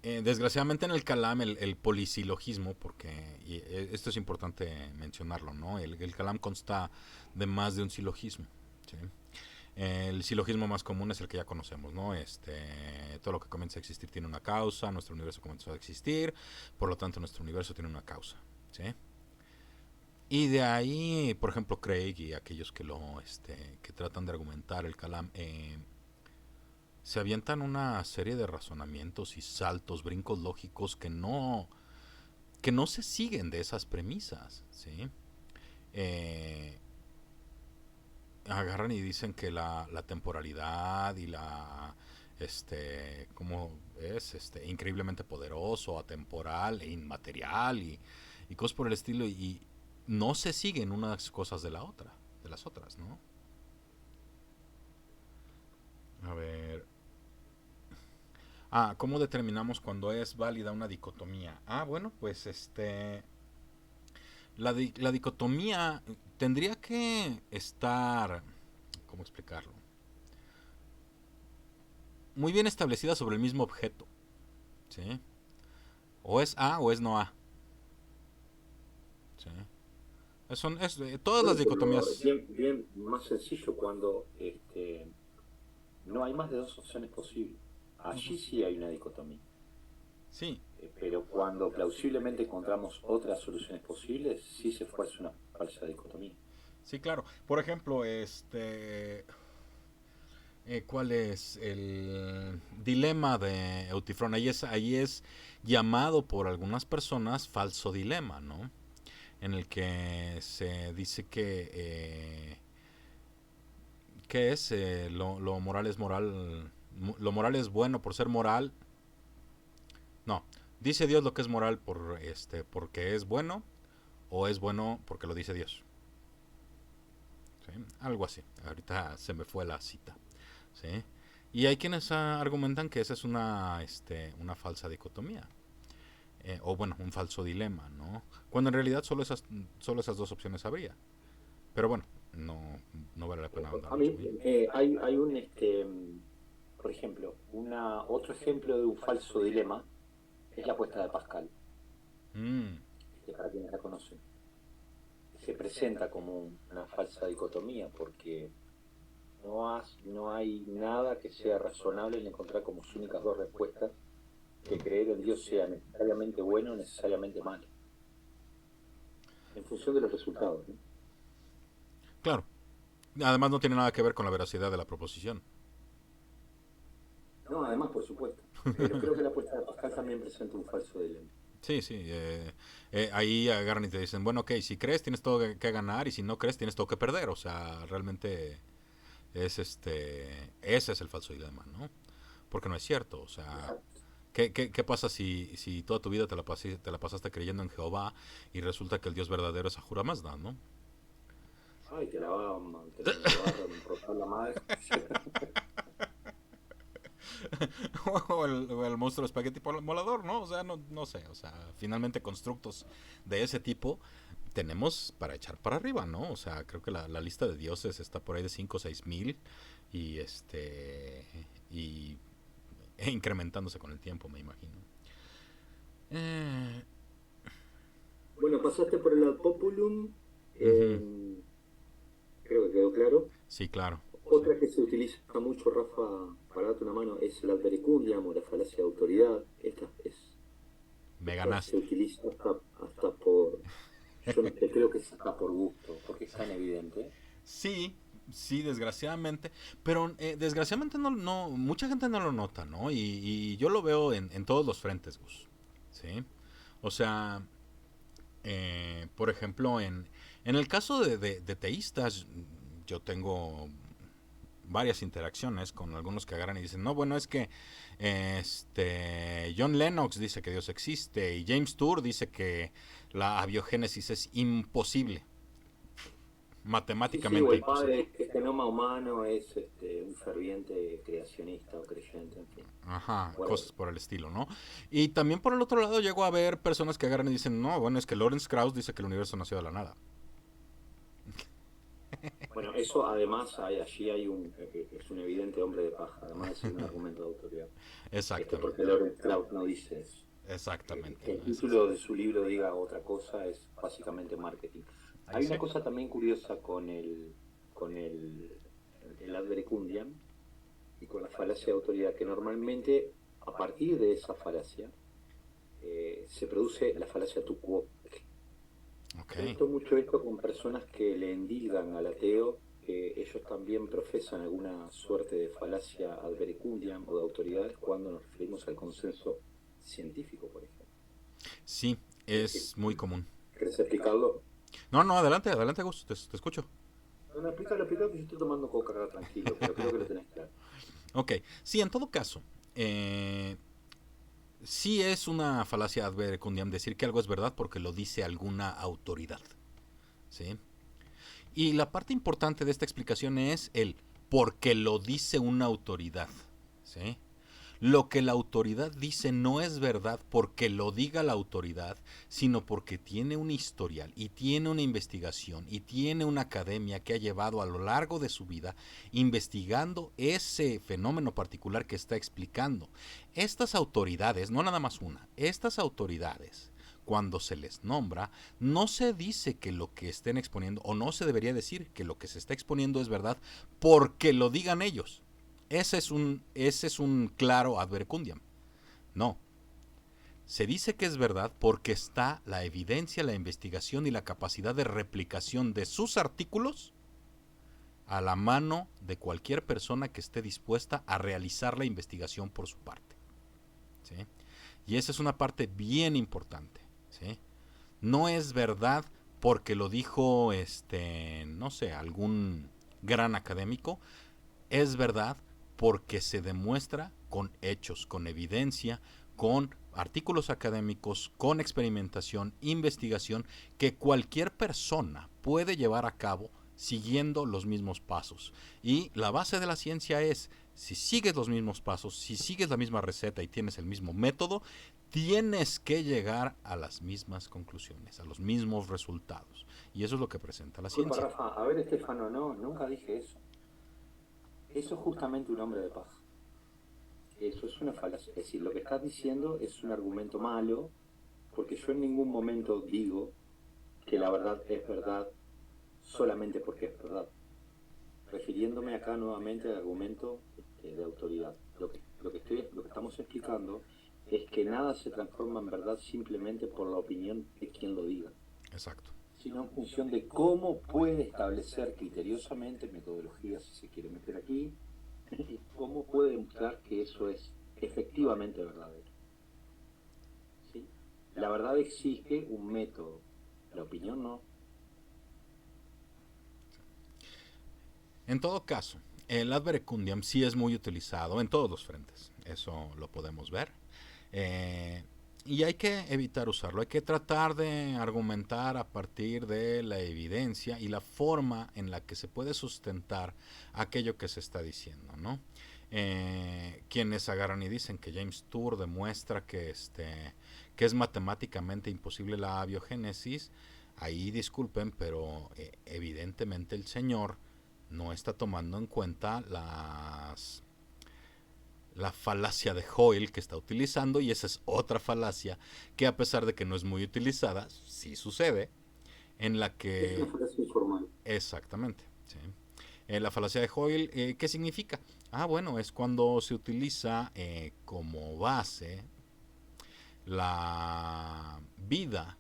desgraciadamente en el Kalam, el polisilogismo, porque y esto es importante mencionarlo, ¿no? El Kalam consta de más de un silogismo, ¿sí? El silogismo más común es el que ya conocemos, ¿no? Todo lo que comienza a existir tiene una causa, nuestro universo comenzó a existir, por lo tanto nuestro universo tiene una causa, ¿sí? Y de ahí, por ejemplo, Craig y aquellos que tratan de argumentar el Kalam, se avientan una serie de razonamientos y saltos, brincos lógicos que no se siguen de esas premisas, ¿sí? Agarran y dicen que la temporalidad y ¿cómo es? Increíblemente poderoso, atemporal e inmaterial y cosas por el estilo y no se siguen unas cosas de las otras, ¿no? A ver. ¿Cómo determinamos cuando es válida una dicotomía? Bueno, pues la dicotomía tendría que estar, ¿cómo explicarlo? Muy bien establecida sobre el mismo objeto, ¿sí? O es A o es no A, ¿sí? Todas las Pero dicotomías. bien, bien más sencillo cuando no hay más de dos opciones posibles. Allí sí hay una dicotomía. Sí, Pero cuando plausiblemente encontramos otras soluciones posibles, sí se fuerza una falsa dicotomía. sí, claro. Por ejemplo, ¿cuál es el dilema de Eutifrón? Ahí es llamado por algunas personas falso dilema, ¿no? En el que se dice que es lo moral es moral, lo moral es bueno por ser moral. No, dice Dios lo que es moral porque es bueno o es bueno porque lo dice Dios. ¿Sí? Algo así. Ahorita se me fue la cita. ¿Sí? Y hay quienes argumentan que esa es una falsa dicotomía. O bueno, un falso dilema, ¿no? Cuando en realidad solo esas dos opciones habría. Pero bueno, no vale la pena ahondar A mucho. mí hay por ejemplo, otro ejemplo de un falso dilema es la apuesta de Pascal, Mm, para quienes la conocen. Se presenta como una falsa dicotomía porque no hay nada que sea razonable en encontrar como sus únicas dos respuestas que creer en Dios sea necesariamente bueno o necesariamente malo, en función de los resultados, ¿no? claro. Además no tiene nada que ver con la veracidad de la proposición. No, además, por supuesto. Pero creo que la apuesta de Pascal también presenta un falso dilema. Sí, sí. Ahí agarran y te dicen, bueno, ok, si crees tienes todo que ganar y si no crees tienes todo que perder. O sea, realmente ese es el falso dilema, ¿no? Porque no es cierto. O sea, Exacto. ¿qué pasa si toda tu vida te la pasaste creyendo en Jehová y resulta que el Dios verdadero es Ahura Mazda, ¿no? Ay, te la va a romper la madre. O el monstruo espagueti volador, ¿no? O sea, no sé, o sea, finalmente constructos de ese tipo tenemos para echar para arriba, ¿no? O sea, creo que la lista de dioses está por ahí de 5 o 6 mil y y incrementándose con el tiempo, me imagino. Eh, Bueno, pasaste por el ad populum, Ujú. creo que quedó claro. Sí, claro. Sí. Otra que se utiliza mucho, Rafa, para darte una mano, es el ad verecundiam o la falacia de autoridad. Me Esta se ganaste. utiliza hasta por, yo no te creo que es hasta por gusto, porque es tan evidente. Sí, sí, desgraciadamente. Pero desgraciadamente mucha gente no lo nota, ¿no? Y yo lo veo en todos los frentes, Gus. ¿Sí? O sea, por ejemplo, en el caso de teístas, yo tengo varias interacciones con algunos que agarran y dicen, no, bueno, es que John Lennox dice que Dios existe y James Tour dice que la abiogénesis es imposible, Sí, sí, o matemáticamente el imposible. padre, que genoma humano es un ferviente creacionista o creyente, en fin. Ajá, Whatever. cosas por el estilo, ¿no? Y también por el otro lado llego a ver personas que agarran y dicen, no, bueno, es que Lawrence Krauss dice que el universo nació de la nada. Bueno, eso además, allí es un evidente hombre de paja, además de ser un argumento de autoridad. Porque Exactamente, Lawrence Krauss no dice eso. exactamente. Que el Es así. título de su libro diga otra cosa es básicamente marketing. Hay una Sí. cosa también curiosa con el ad verecundiam y con la falacia de autoridad, que normalmente a partir de esa falacia se produce la falacia tu quo. Ok. He visto mucho esto con personas que le endilgan al ateo que ellos también profesan alguna suerte de falacia ad verecundiam o de autoridades cuando nos referimos al consenso científico, por ejemplo. Sí, es muy común. ¿Querés explicarlo? No, no, adelante, adelante, Gus, te escucho. No, no, explícalo, que yo estoy tomando coca acá tranquilo, pero creo que lo tenés claro. Ok, sí, en todo caso, sí es una falacia ad verecundiam decir que algo es verdad porque lo dice alguna autoridad. ¿Sí? Y la parte importante de esta explicación es el porque lo dice una autoridad. ¿Sí? Lo que la autoridad dice no es verdad porque lo diga la autoridad, sino porque tiene un historial y tiene una investigación y tiene una academia que ha llevado a lo largo de su vida investigando ese fenómeno particular que está explicando. Estas autoridades, no nada más una, estas autoridades cuando se les nombra, no se dice que lo que estén exponiendo, o no se debería decir que lo que se está exponiendo es verdad porque lo digan ellos. Ese es un claro advercundiam. No. Se dice que es verdad porque está la evidencia, la investigación y la capacidad de replicación de sus artículos a la mano de cualquier persona que esté dispuesta a realizar la investigación por su parte. ¿Sí? Y esa es una parte bien importante. ¿Sí? No es verdad porque lo dijo, no sé, algún gran académico, es verdad porque se demuestra con hechos, con evidencia, con artículos académicos, con experimentación, investigación, que cualquier persona puede llevar a cabo siguiendo los mismos pasos. Y la base de la ciencia es, si sigues los mismos pasos, si sigues la misma receta y tienes el mismo método, tienes que llegar a las mismas conclusiones, a los mismos resultados. Y eso es lo que presenta la Disculpa, ciencia. Rafa, a ver, Estefano, no, nunca dije eso. Eso es justamente un hombre de paz. Eso es una falacia. Es decir, lo que estás diciendo es un argumento malo, porque yo en ningún momento digo que la verdad es verdad solamente porque es verdad. Refiriéndome acá nuevamente al argumento de autoridad. Lo que estamos explicando es que nada se transforma en verdad simplemente por la opinión de quien lo diga, Exacto. sino en función de cómo puede establecer criteriosamente, metodología si se quiere meter aquí, y cómo puede demostrar que eso es efectivamente verdadero. ¿Sí? La verdad exige un método, la opinión no. En todo caso, el ad verecundiam sí es muy utilizado en todos los frentes. Eso lo podemos ver. Eh, Y hay que evitar usarlo, hay que tratar de argumentar a partir de la evidencia y la forma en la que se puede sustentar aquello que se está diciendo, ¿no? Quienes agarran y dicen que James Tour demuestra que es matemáticamente imposible la abiogénesis, ahí disculpen, pero evidentemente el señor no está tomando en cuenta la falacia de Hoyle que está utilizando, y esa es otra falacia que, a pesar de que no es muy utilizada, sí sucede, en la Es una que... falacia informal. Exactamente, ¿sí? La falacia de Hoyle, ¿qué significa? Ah, bueno, es cuando se utiliza como base la vida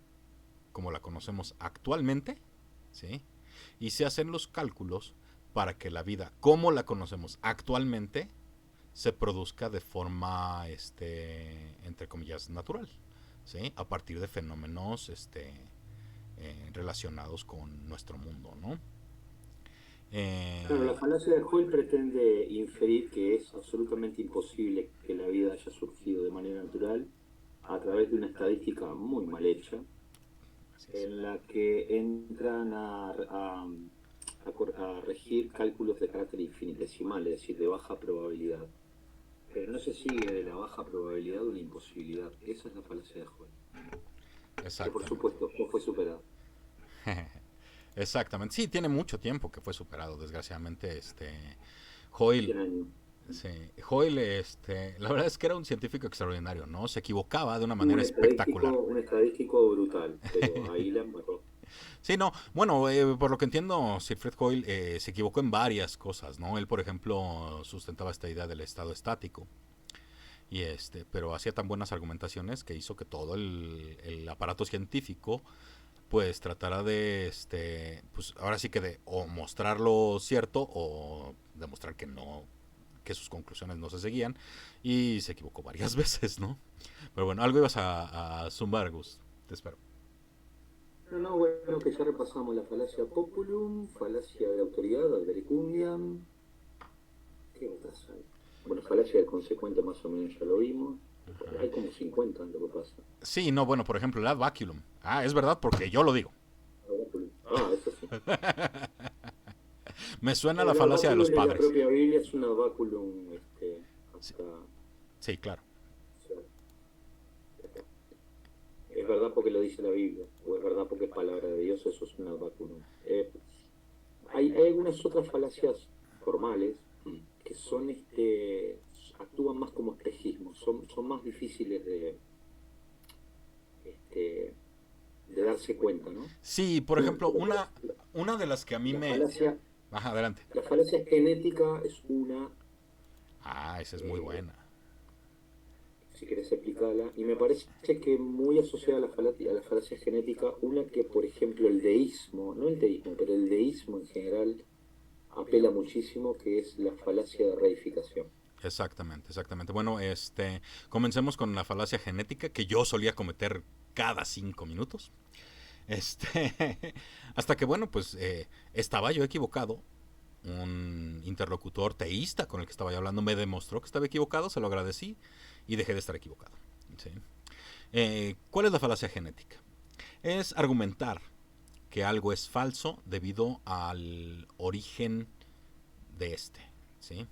como la conocemos actualmente, ¿sí? Y se hacen los cálculos para que la vida como la conocemos actualmente se produzca de forma, entre comillas, natural, ¿sí? A partir de fenómenos, relacionados con nuestro mundo, ¿no? Claro, la Eh, falacia de Hoyle pretende inferir que es absolutamente imposible que la vida haya surgido de manera natural a través de una estadística muy mal hecha, Así es. en la que entran a regir cálculos de carácter infinitesimal, es decir, de baja probabilidad. Pero no se sigue de la baja probabilidad una imposibilidad. Esa es la falacia de Hoyle, que por Exactamente. supuesto no fue superada. Exactamente. Sí, tiene mucho tiempo que fue superado, desgraciadamente, Hoyle. 100 años. Sí, Hoyle, la verdad es que era un científico extraordinario, ¿no? Se equivocaba de una manera espectacular. Un estadístico brutal, pero ahí la embarró. Sí, no, bueno, por lo que entiendo, Siegfried Hoyle se equivocó en varias cosas, ¿no? Él, por ejemplo, sustentaba esta idea del estado estático, y pero hacía tan buenas argumentaciones que hizo que todo el aparato científico pues tratara de, pues ahora sí que de o mostrarlo cierto o demostrar que no, que sus conclusiones no se seguían, y se equivocó varias veces, ¿no? Pero bueno, algo ibas a zumbar, Gus, te espero. No, no, bueno, que ya repasamos la falacia populum, falacia de la autoridad, ad verecundiam. ¿Qué otras hay? Bueno, falacia del consecuente más o menos ya lo vimos. Hay como 50 en lo que pasa. Sí, no, bueno, por ejemplo, el ad baculum. Ah, es verdad porque yo lo digo. Ah, eso sí. Me suena la El falacia de los adbaculum de la padres. propia Biblia es un adbaculum Sí, hasta... sí, claro. O sea, es verdad porque lo dice la Biblia, o es verdad porque es palabra de Dios, eso es un adbaculum. Hay algunas otras falacias formales que son actúan más como espejismos, son más difíciles este, de darse cuenta, ¿no? Sí, por ejemplo, Por ejemplo, una de las que a mí la me... falacia, Ajá, adelante. la falacia genética es una, Ah, esa es muy eh, buena. si querés explicarla, y me parece que muy asociada a la falacia genética, una que, por ejemplo, el deísmo, no el teísmo, pero el deísmo en general apela muchísimo, que es la falacia de reificación. Exactamente, exactamente. Bueno, comencemos con la falacia genética que yo solía cometer cada 5 minutos. Hasta que, bueno, pues estaba yo equivocado. Un interlocutor teísta con el que estaba yo hablando me demostró que estaba equivocado, se lo agradecí y dejé de estar equivocado. ¿Sí? ¿Cuál es la falacia genética? Es argumentar que algo es falso debido al origen de ¿sí?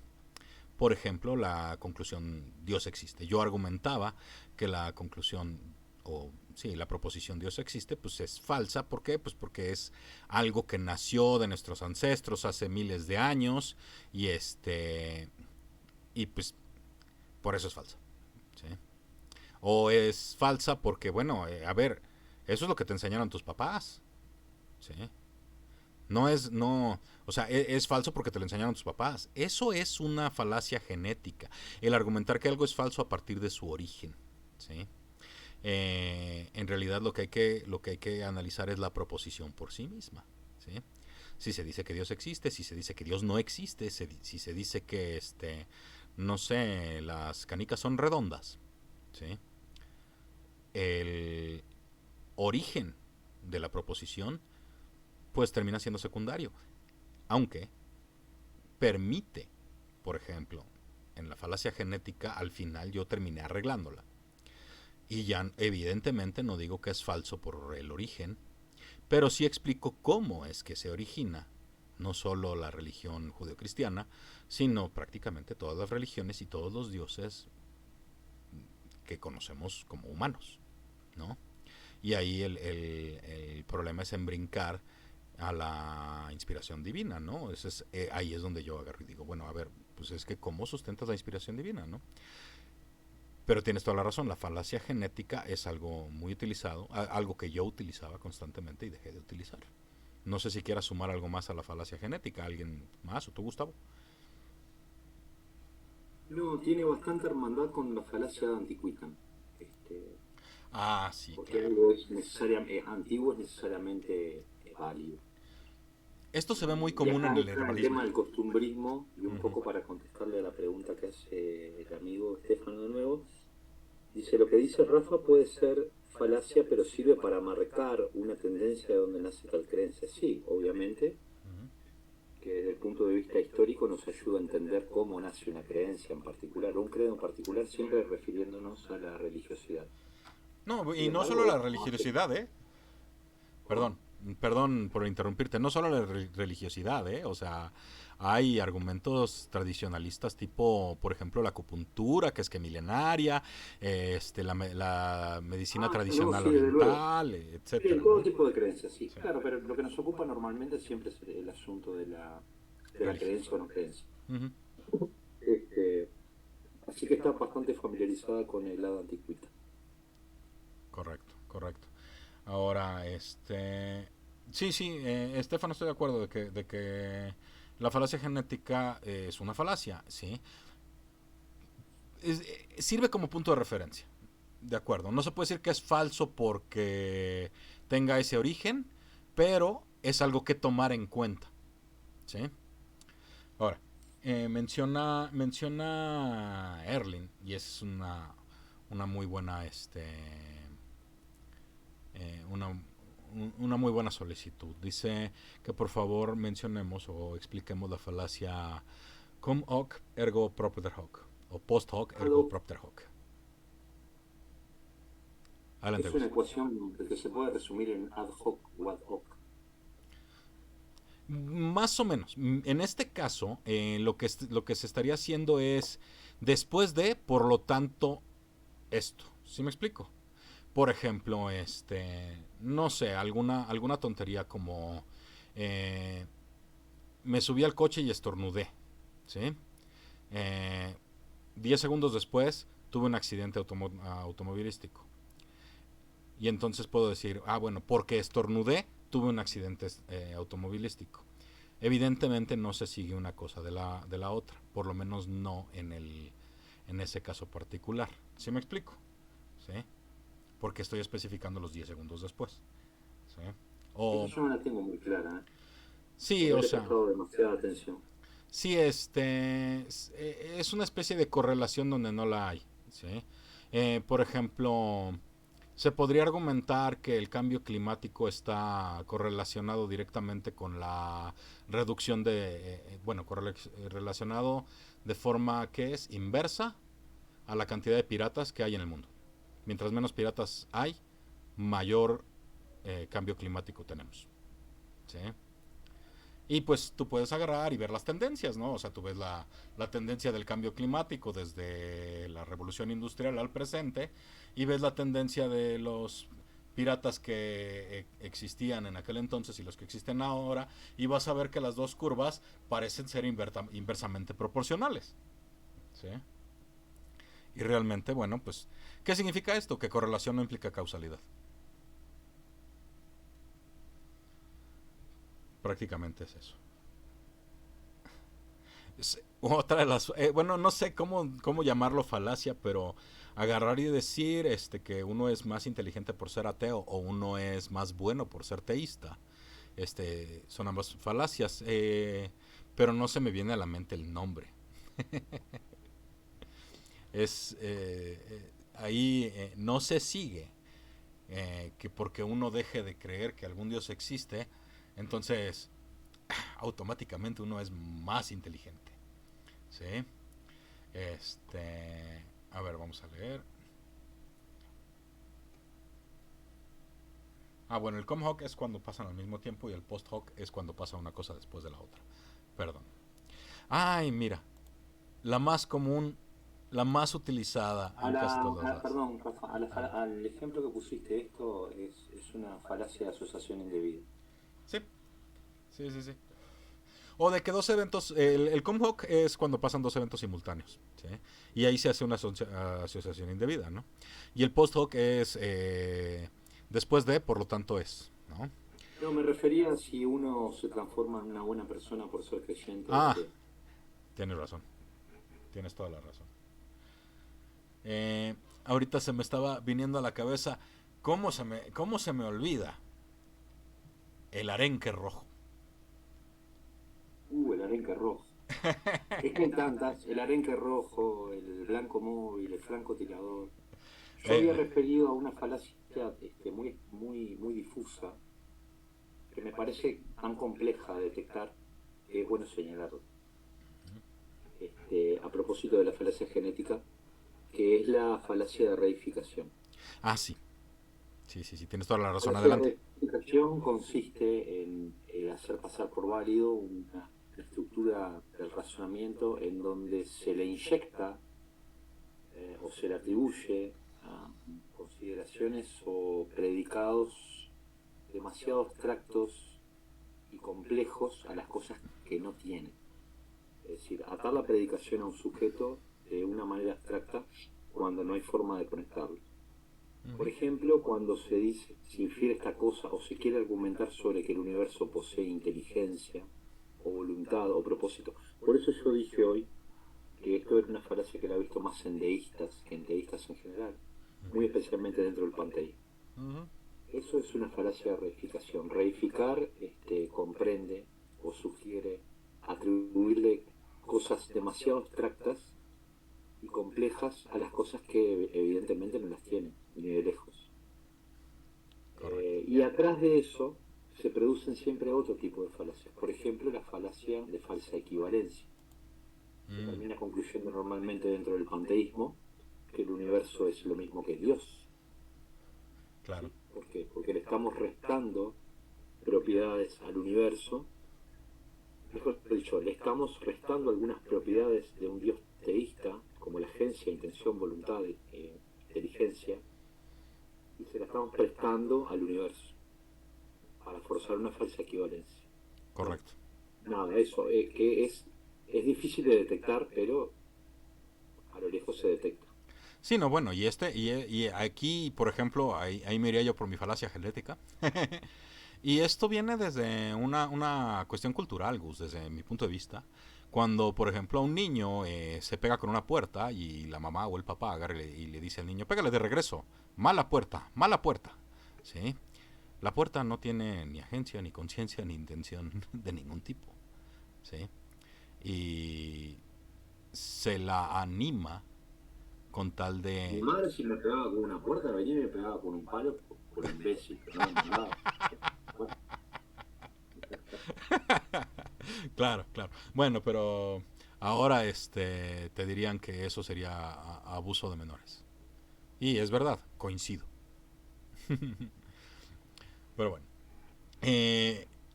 Por ejemplo, la conclusión Dios existe. Yo argumentaba que la conclusión, o sí, la proposición Dios existe, pues es falsa. ¿Por qué? Pues porque es algo que nació de nuestros ancestros hace miles de años, y y pues por eso es falsa. ¿Sí? O es falsa porque, bueno, a ver, eso es lo que te enseñaron tus papás. ¿Sí? No es, no, o sea, es falso porque te lo enseñaron tus papás. Eso es una falacia genética. El argumentar que algo es falso a partir de su origen. ¿Sí? En realidad lo que hay que analizar es la proposición por sí misma. ¿Sí? Si se dice que Dios existe, si se dice que Dios no existe, si se dice que, no sé, las canicas son redondas. ¿Sí? El origen de la proposición pues termina siendo secundario. Aunque permite, por ejemplo, en la falacia genética, al final yo terminé arreglándola. Y ya evidentemente no digo que es falso por el origen, pero sí explico cómo es que se origina no solo la religión judeocristiana, sino prácticamente todas las religiones y todos los dioses que conocemos como humanos, ¿no? Y ahí el problema es en brincar a la inspiración divina, ¿no? Ahí es donde yo agarro y digo, bueno, a ver, pues es que ¿cómo sustentas la inspiración divina, no? Pero tienes toda la razón, la falacia genética es algo muy utilizado, algo que yo utilizaba constantemente y dejé de utilizar. No sé si quieras sumar algo más a la falacia genética, alguien más o tú, Gustavo. No, tiene bastante hermandad con la falacia de Antiquitán. Ah, sí, Porque claro. algo es antiguo es necesariamente válido. Esto se ve muy Y común acá en el entra el herbalismo. tema del costumbrismo, y un Ujú. poco para contestarle a la pregunta que hace el amigo Estefano de nuevo, dice, lo que dice Rafa puede ser falacia, pero sirve para marcar una tendencia de donde nace tal creencia. Sí, obviamente, que desde el punto de vista histórico nos ayuda a entender cómo nace una creencia en particular, o un credo en particular, siempre refiriéndonos a la religiosidad. No, Sin y no solo embargo, la esto no hace... religiosidad, ¿eh? ¿Cómo? Perdón, perdón por interrumpirte, no solo la religiosidad, ¿eh? O sea, hay argumentos tradicionalistas tipo, por ejemplo, la acupuntura, que es que milenaria, la medicina Ah, no, tradicional sí, desde luego. oriental, Sí, en etcétera, todo ¿no? tipo de creencias, sí. Sí. Claro, pero lo que nos ocupa normalmente siempre es el asunto de la Religión. creencia o no creencia. Ujú. Este, Así que está bastante familiarizada con el lado anticuita. Correcto, correcto. Ahora, sí, sí, Estefano, estoy de acuerdo de que la falacia genética es una falacia, ¿sí? Sirve como punto de referencia. De acuerdo. No se puede decir que es falso porque tenga ese origen, pero es algo que tomar en cuenta. ¿Sí? Ahora, menciona Erling, y es una muy buena, una muy buena solicitud. Dice que por favor mencionemos o expliquemos la falacia cum hoc ergo propter hoc o post hoc ergo Algo propter hoc. Adelante, es una Gus. ecuación que se puede resumir en ad hoc o ad hoc. Más o menos. En este caso, lo que se estaría haciendo es después de, por lo tanto, esto. ¿Sí me explico? Por ejemplo, no sé, alguna tontería como eh, me subí al coche y estornudé, ¿sí? Eh, 10 segundos después tuve un accidente automovilístico. Y entonces puedo decir, ah, bueno, porque estornudé, tuve un accidente automovilístico. Evidentemente no se sigue una cosa de la otra, por lo menos no en ese caso particular. ¿Sí me explico? ¿Sí? Porque estoy especificando los 10 segundos después. ¿Sí? Esa O, yo no la tengo muy clara, ¿eh? sí, No o le he sea, prestado demasiada atención. sí, es una especie de correlación donde no la hay. ¿Sí? Por ejemplo, se podría argumentar que el cambio climático está correlacionado directamente con la reducción bueno, relacionado de forma que es inversa a la cantidad de piratas que hay en el mundo. Mientras menos piratas hay, mayor cambio climático tenemos. ¿Sí? Y pues tú puedes agarrar y ver las tendencias, ¿no? O sea, tú ves la tendencia del cambio climático desde la revolución industrial al presente y ves la tendencia de los piratas que existían en aquel entonces y los que existen ahora y vas a ver que las dos curvas parecen ser inversamente proporcionales. ¿Sí? Y realmente, bueno, pues, ¿qué significa esto? Que correlación no implica causalidad. Prácticamente es eso. Otra de las, bueno, no sé cómo llamarlo falacia, pero agarrar y decir que uno es más inteligente por ser ateo o uno es más bueno por ser teísta, son ambas falacias, pero no se me viene a la mente el nombre. Ahí no se sigue que porque uno deje de creer que algún Dios existe, entonces automáticamente uno es más inteligente. ¿Sí? A ver, vamos a leer. Ah, bueno, el com hoc es cuando pasan al mismo tiempo y el post hoc es cuando pasa una cosa después de la otra. Perdón. Ay, mira, la más común, la más utilizada en casi todas las... Perdón, Rafa, A ver. al ejemplo que pusiste, esto es una falacia de asociación indebida. Sí, sí, sí, sí. O de que dos eventos, el com hoc es cuando pasan dos eventos simultáneos, ¿sí? Y ahí se hace una asociación indebida, ¿no? Y el post hoc es después de, por lo tanto es, ¿no? No, me refería a si uno se transforma en una buena persona por ser creyente o Ah, ateo. tienes razón, tienes toda la razón. Eh, ahorita se me estaba viniendo a la cabeza, cómo se me olvida? El arenque rojo. El arenque rojo. Es que hay tantas, el arenque rojo, el blanco móvil, el francotirador. Yo había Eh, referido a una falacia muy difusa, que me parece tan compleja de detectar que es bueno señalarlo. A propósito de la falacia genética, que es la falacia de reificación. sí, sí, sí, sí, tienes toda la La razón, falacia de adelante. reificación consiste en hacer pasar por válido una estructura del razonamiento en donde se le inyecta o se le atribuye a consideraciones o predicados demasiado abstractos y complejos a las cosas que no tienen. Es decir, atar la predicación a un sujeto de una manera abstracta cuando no hay forma de conectarlo. Por Ujú. ejemplo, cuando se dice, se infiere esta cosa o se quiere argumentar sobre que el universo posee inteligencia o voluntad o propósito. Por eso yo dije hoy que esto era una falacia que la he visto más en deístas que en teístas en general, muy especialmente dentro del panteísmo. Ujú. Eso es una falacia de reificación. Reificar comprende o sugiere atribuirle cosas demasiado abstractas y complejas a las cosas que evidentemente no las tienen, ni de lejos. Correcto. Y atrás de eso se producen siempre otro tipo de falacias. Por ejemplo, la falacia de falsa equivalencia, que Mm, termina concluyendo normalmente dentro del panteísmo que el universo es lo mismo que Dios. claro. ¿Sí? ¿Por qué? Porque le estamos restando propiedades al universo, mejor dicho, le estamos restando algunas propiedades de un Dios teísta, como la agencia, intención, voluntad, inteligencia, y se la estamos prestando al universo para forzar una falsa equivalencia. Bueno, Correcto. nada, eso, que es difícil de detectar, pero a lo lejos se detecta. Sí, no, bueno, y aquí, por ejemplo, ahí me iría yo por mi falacia genética. Y esto viene desde una cuestión cultural, Gus, desde mi punto de vista. Cuando, por ejemplo, a un niño se pega con una puerta y la mamá o el papá agarra y le dice al niño, pégale de regreso, mala puerta, mala puerta. ¿Sí? La puerta no tiene ni agencia, ni conciencia, ni intención de ningún tipo. ¿Sí? Y se la anima con tal Mi de... madre si me pegaba con una puerta, venía y me pegaba con un palo por imbécil, pero no me mandaba. Bueno, Claro, claro. Bueno, pero ahora te dirían que eso sería abuso de menores. Y es verdad, coincido. Pero bueno.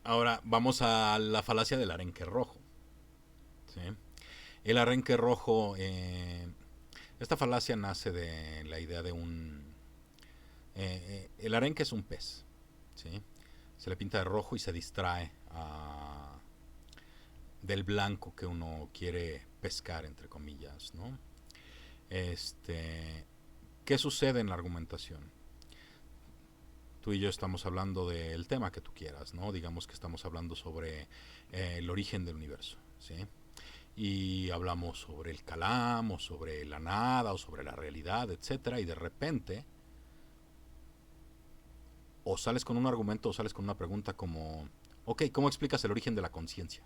Ahora vamos a la falacia del arenque rojo. ¿Sí? El arenque rojo, esta falacia nace de la idea de un... el arenque es un pez. ¿Sí? Se le pinta de rojo y se distrae del blanco que uno quiere pescar, entre comillas, ¿no? Este, ¿Qué sucede en la argumentación? Tú y yo estamos hablando del tema que tú quieras, ¿no? Digamos que estamos hablando sobre el origen del universo, ¿sí? Y hablamos sobre el calam, o sobre la nada, o sobre la realidad, etcétera, y de repente, o sales con un argumento o sales con una pregunta como, ok, ¿cómo explicas el origen de la conciencia?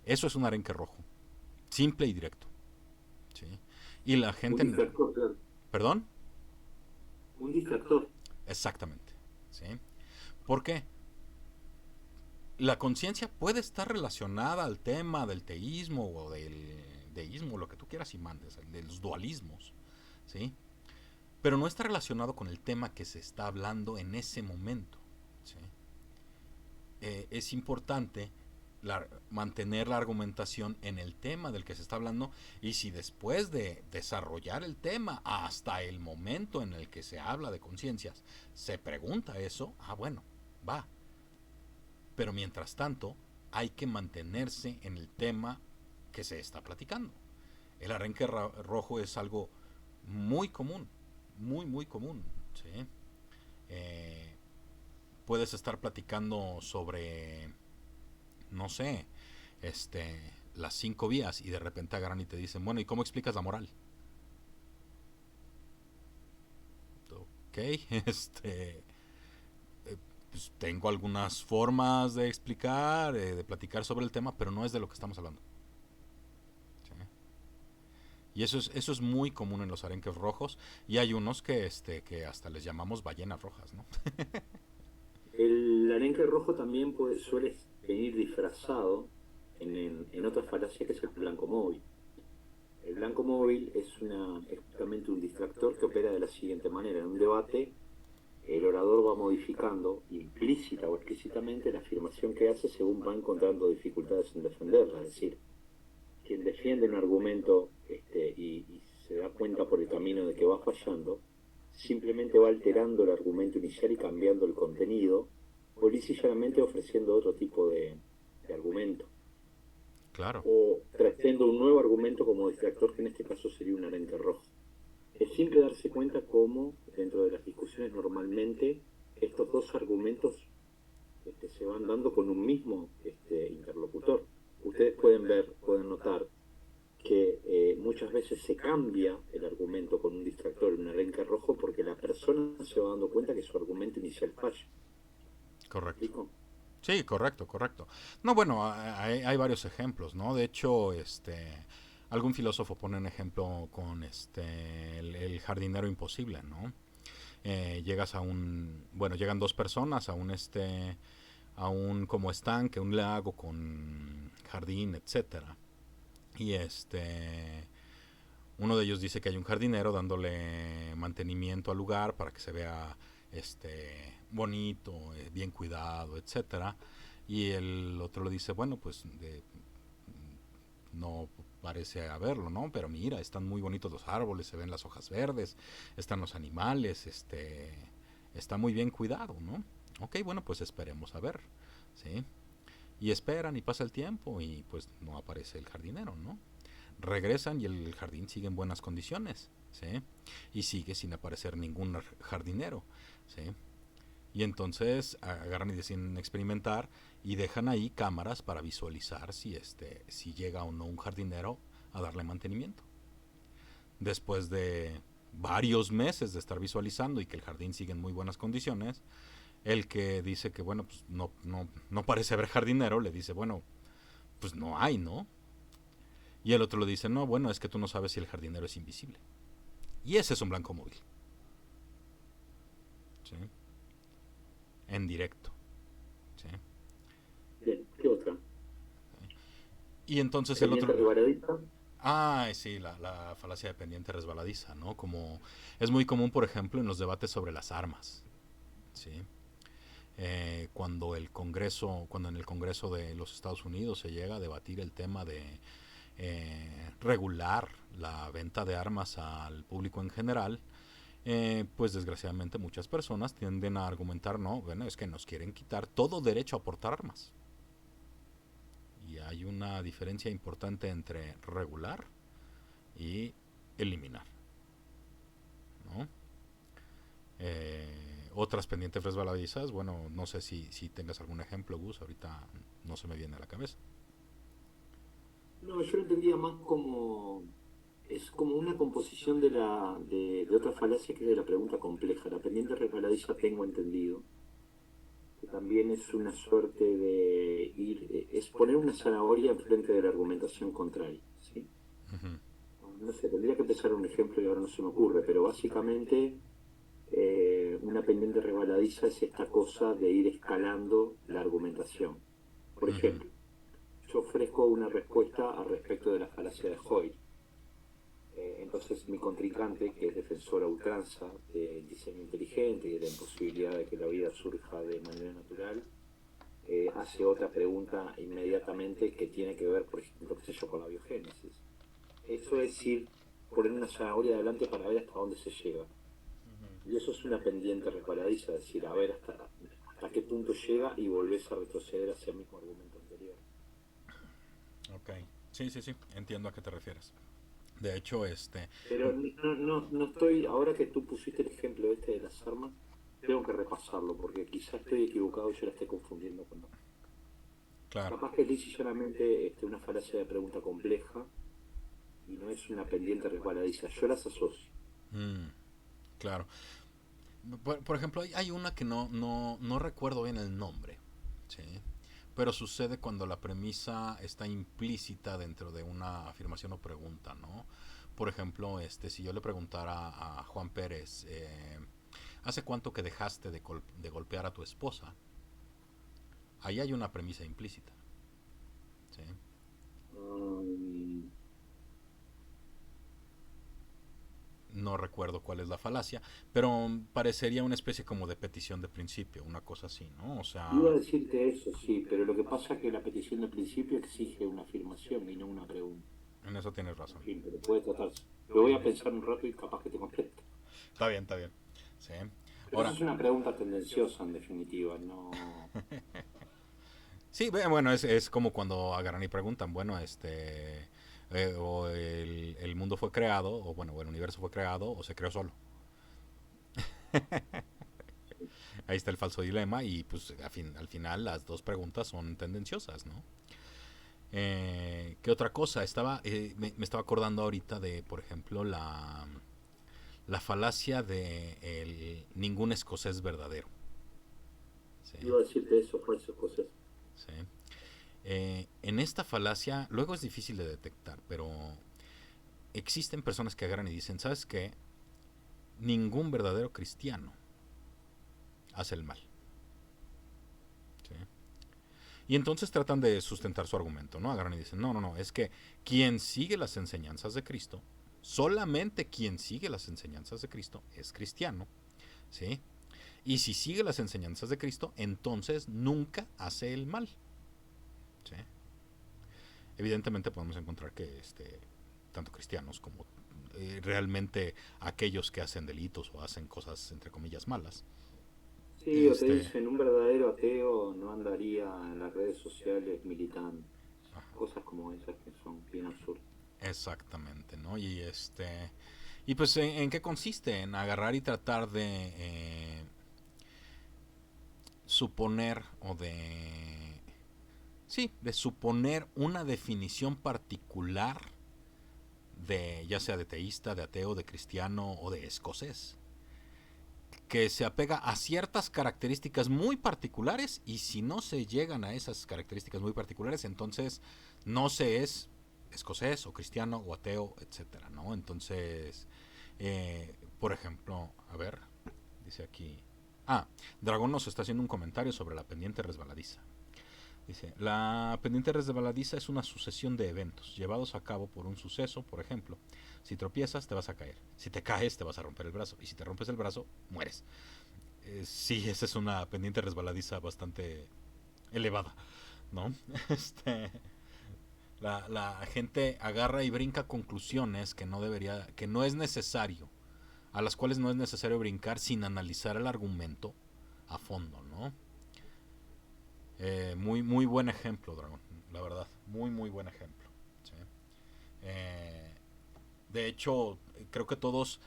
Eso es un arenque rojo, simple y directo, ¿sí? Y la un gente, distractor, claro. ¿perdón? Un distractor. Exactamente, ¿sí? ¿Por qué? La conciencia puede estar relacionada al tema del teísmo o del deísmo, lo que tú quieras y mandes, de los dualismos, ¿sí? pero no está relacionado con el tema que se está hablando en ese momento. ¿Sí? Es importante mantener la argumentación en el tema del que se está hablando, y si después de desarrollar el tema hasta el momento en el que se habla de conciencias se pregunta eso, bueno, va. Pero mientras tanto hay que mantenerse en el tema que se está platicando. El arenque rojo es algo muy común, muy común. ¿Sí? Puedes estar platicando sobre, no sé, las 5 vías, y de repente agarran y te dicen, bueno, ¿y cómo explicas la moral? Ok, pues tengo algunas formas de explicar, de platicar sobre el tema, pero no es de lo que estamos hablando. ¿Sí? Y eso es muy común en los arenques rojos, y hay unos que hasta les llamamos ballenas rojas, ¿no? El arenque rojo también suele venir disfrazado en otra falacia que es el blanco móvil. El blanco móvil es justamente un distractor que opera de la siguiente manera. En un debate, el orador va modificando implícita o explícitamente la afirmación que hace según va encontrando dificultades en defenderla. Es decir, quien defiende un argumento y se da cuenta por el camino de que va fallando, simplemente va alterando el argumento inicial y cambiando el contenido, o llanamente ofreciendo otro tipo de argumento, Claro. o trayendo un nuevo argumento como distractor, que en este caso sería un arenque rojo. Es simple darse cuenta cómo dentro de las discusiones normalmente estos dos argumentos se van dando con un mismo interlocutor. Ustedes pueden notar que muchas veces se cambia el argumento con un distractor en un arenque rojo porque la persona se va dando cuenta que su argumento inicial falla. ¿Me Correcto. explico? Sí, correcto, correcto. No, bueno, hay varios ejemplos, ¿no? De hecho, algún filósofo pone un ejemplo con el jardinero imposible, ¿no? Llegan dos personas a un como estanque, un lago con jardín, etcétera. Y uno de ellos dice que hay un jardinero dándole mantenimiento al lugar para que se vea bonito, bien cuidado, etcétera. Y el otro le dice, bueno, pues no parece haberlo, ¿no? Pero mira, están muy bonitos los árboles, se ven las hojas verdes, están los animales, está muy bien cuidado, ¿no? Ok, bueno, pues esperemos a ver, ¿sí? Y esperan y pasa el tiempo y pues no aparece el jardinero, ¿no? Regresan y el jardín sigue en buenas condiciones, ¿sí? Y sigue sin aparecer ningún jardinero, ¿sí? Y entonces agarran y deciden experimentar y dejan ahí cámaras para visualizar si llega o no un jardinero a darle mantenimiento. Después de varios meses de estar visualizando y que el jardín sigue en muy buenas condiciones, el que dice que bueno, pues no parece haber jardinero, le dice, bueno, pues no hay, ¿no? Y el otro le dice, no, bueno, es que tú no sabes si el jardinero es invisible. Y ese es un blanco móvil. ¿Sí? En directo. ¿Sí? Bien, ¿qué otra? Y entonces el Pendiente otro... resbaladiza. Sí, la falacia de pendiente resbaladiza, ¿no? Como es muy común, por ejemplo, en los debates sobre las armas. ¿Sí? Cuando en el Congreso de los Estados Unidos se llega a debatir el tema de regular la venta de armas al público en general, pues desgraciadamente muchas personas tienden a argumentar, no, bueno, es que nos quieren quitar todo derecho a portar armas. Y hay una diferencia importante entre regular y eliminar, ¿no? Otras pendientes resbaladizas, bueno, no sé si tengas algún ejemplo, Gus, ahorita no se me viene a la cabeza. No, yo lo entendía más como... Es como una composición de otra falacia que es de la pregunta compleja. La pendiente resbaladiza tengo entendido, que también es una suerte de es poner una zanahoria enfrente de la argumentación contraria, ¿sí? Uh-huh. No sé, tendría que empezar un ejemplo y ahora no se me ocurre, pero básicamente una pendiente resbaladiza es esta cosa de ir escalando la argumentación. Por Uh-huh. ejemplo, yo ofrezco una respuesta al respecto de la falacia de Hoyle. Entonces mi contrincante, que es defensor a ultranza del diseño inteligente y de la imposibilidad de que la vida surja de manera natural, hace otra pregunta inmediatamente que tiene que ver, por ejemplo, qué sé yo, con la biogénesis. Eso es ir, poner una zanahoria adelante para ver hasta dónde se llega. Y eso es una pendiente resbaladiza, es decir, a ver hasta qué punto llega y volvés a retroceder hacia el mismo argumento anterior. Ok, sí, sí, sí, entiendo a qué te refieres. De hecho, Pero no estoy, ahora que tú pusiste el ejemplo este de las armas, tengo que repasarlo, porque quizás estoy equivocado y yo la estoy confundiendo con... claro, Capaz que es lisa y llanamente una falacia de pregunta compleja y no es una pendiente resbaladiza. Yo las asocio. mm, claro. Por ejemplo, hay una que no recuerdo bien el nombre, ¿sí? Pero sucede cuando la premisa está implícita dentro de una afirmación o pregunta, ¿no? Por ejemplo, si yo le preguntara a Juan Pérez, ¿hace cuánto que dejaste de golpear a tu esposa? Ahí hay una premisa implícita, ¿sí? Um, No recuerdo cuál es la falacia, pero parecería una especie como de petición de principio, una cosa así, ¿no? O Iba a sea, decirte eso, sí, pero lo que pasa es que la petición de principio exige una afirmación y no una pregunta. en eso tienes En razón. fin, pero puede tratarse. Lo voy a pensar un rato y capaz que te contesto. Está bien, está bien. Sí. Pero eso Ahora, es una pregunta tendenciosa en definitiva, no... sí, bueno, es como cuando agarran y preguntan, bueno, o el mundo fue creado, o bueno, el universo fue creado, o se creó solo. Ahí está el falso dilema y pues al final las dos preguntas son tendenciosas, ¿no? ¿Qué otra cosa? Me estaba acordando ahorita de, por ejemplo, la falacia de ningún escocés verdadero. ¿Sí? Iba a decirte eso, falsas cosas. ¿Sí? En esta falacia, luego es difícil de detectar, pero existen personas que agarran y dicen, ¿sabes qué? Ningún verdadero cristiano hace el mal. ¿Sí? Y entonces tratan de sustentar su argumento, ¿no? Agarran y dicen, no, es que quien sigue las enseñanzas de Cristo, solamente quien sigue las enseñanzas de Cristo es cristiano, ¿sí? Y si sigue las enseñanzas de Cristo, entonces nunca hace el mal, ¿sí? Evidentemente podemos encontrar que tanto cristianos como realmente aquellos que hacen delitos o hacen cosas entre comillas malas, Sí, o te este, dicen, un verdadero ateo no andaría en las redes sociales militando. Cosas como esas que son bien absurdas. exactamente, ¿no? Y pues ¿en qué consiste? En agarrar y tratar de suponer o de sí, de suponer una definición particular de ya sea de teísta, de ateo, de cristiano o de escocés, que se apega a ciertas características muy particulares y si no se llegan a esas características muy particulares, entonces no se es escocés o cristiano o ateo, etcétera, ¿no? Entonces, por ejemplo, a ver, dice aquí, Dragón nos está haciendo un comentario sobre la pendiente resbaladiza. Dice, la pendiente resbaladiza es una sucesión de eventos llevados a cabo por un suceso, por ejemplo, si tropiezas te vas a caer, si te caes te vas a romper el brazo y si te rompes el brazo mueres. Sí, esa es una pendiente resbaladiza bastante elevada, ¿no? Este, la gente agarra y brinca conclusiones que no es necesario, a las cuales no es necesario brincar sin analizar el argumento a fondo, ¿no? Muy buen ejemplo, Dragón, la verdad. Muy buen ejemplo. ¿Sí? Eh, de hecho, creo que todos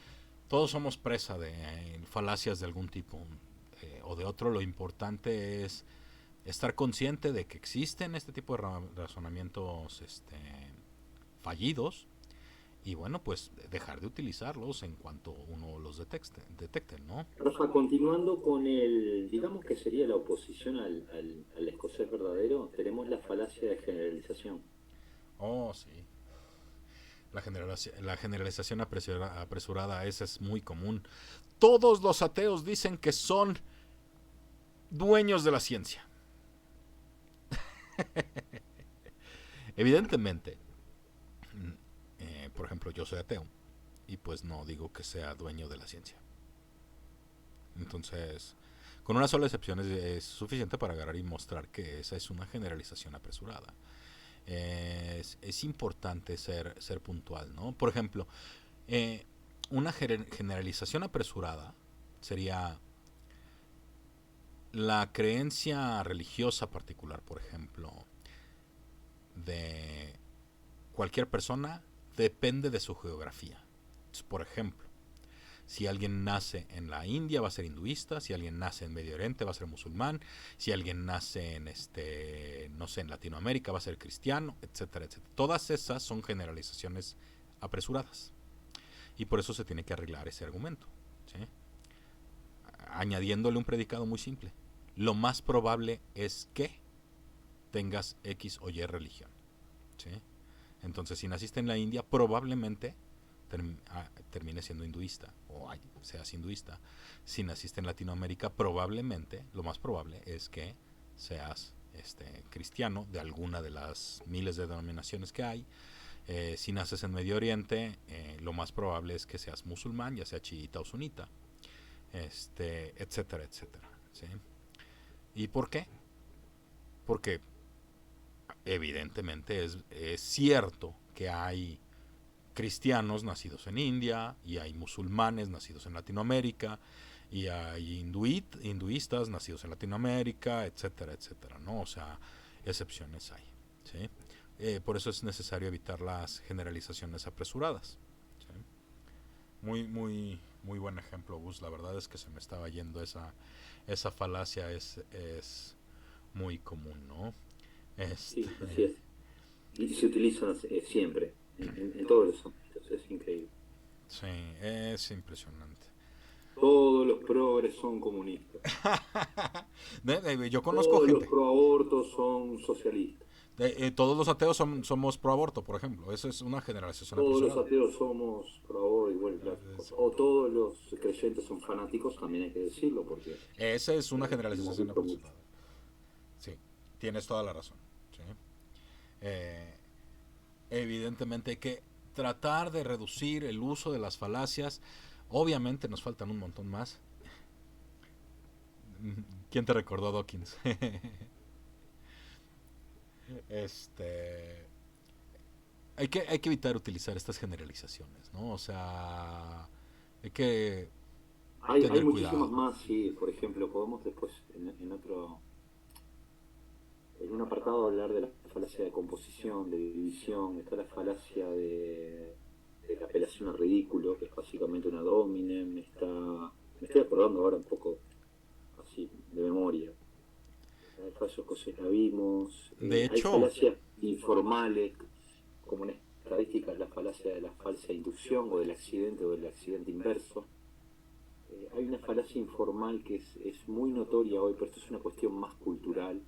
somos presa de falacias de algún tipo o de otro. Lo importante es estar consciente de que existen este tipo de razonamientos fallidos y bueno, pues dejar de utilizarlos en cuanto uno los detecte, ¿no? Rafa, continuando con digamos que sería la oposición al escocés verdadero, tenemos la falacia de generalización. Oh, sí. La generalización apresurada, esa es muy común. Todos los ateos dicen que son dueños de la ciencia. Evidentemente, por ejemplo, ejemplo, yo soy ateo y pues no digo que sea dueño de la ciencia. Entonces, con una sola excepción es suficiente para agarrar y mostrar que esa es una generalización apresurada. Es importante ser puntual, ¿no? Por ejemplo, una generalización apresurada sería la creencia religiosa particular, por ejemplo, de cualquier persona depende de su geografía. Entonces, por ejemplo, si alguien nace en la India va a ser hinduista, si alguien nace en Medio Oriente va a ser musulmán, si alguien nace en no sé, en Latinoamérica va a ser cristiano, etcétera, etcétera. Todas esas son generalizaciones apresuradas y por eso se tiene que arreglar ese argumento, ¿sí? Añadiéndole un predicado muy simple. Lo más probable es que tengas X o Y religión, ¿sí? Entonces, si naciste en la India, probablemente termines siendo hinduista o seas hinduista. Si naciste en Latinoamérica, probablemente, lo más probable es que seas cristiano de alguna de las miles de denominaciones que hay. Si naces en Medio Oriente, lo más probable es que seas musulmán, ya sea chiita o sunita, etcétera, etcétera, ¿sí? ¿Y por qué? Porque evidentemente es cierto que hay cristianos nacidos en India y hay musulmanes nacidos en Latinoamérica y hay hinduistas nacidos en Latinoamérica, etcétera, etcétera, ¿no? O sea, excepciones hay, ¿sí? Por eso es necesario evitar las generalizaciones apresuradas, ¿sí? Muy buen ejemplo, Gus. La verdad es que se me estaba yendo esa falacia, es muy común, ¿no? Sí, así es. Y se utiliza siempre, en todos los ámbitos, es increíble. Sí, es impresionante. Todos los progres son comunistas. Yo conozco Todos los gente. pro abortos son socialistas. Todos los ateos somos pro aborto, por ejemplo. Eso es una generalización Todos los apresurada. ateos somos pro aborto y bueno, claro. O todos los creyentes son fanáticos, también hay que decirlo, porque Esa es una hemos generalización visto mucho. apresurada. Sí, tienes toda la razón. ¿Sí? Eh, Evidentemente hay que tratar de reducir el uso de las falacias. Obviamente nos faltan un montón más. ¿Quién te recordó Dawkins? este hay que evitar utilizar estas generalizaciones, ¿no? O sea, hay que Hay tener muchísimas cuidado. más, sí. Por ejemplo, podemos después en un apartado hablar de la falacia de composición, de división. Está la falacia de la apelación al ridículo, que es básicamente una dominem. Me estoy acordando ahora un poco así de memoria. Hay falsos cosas la vimos. De Hay hecho, falacias informales, como en estadística es la falacia de la falsa inducción o del accidente inverso. Hay una falacia informal que es muy notoria hoy, pero esto es una cuestión más cultural,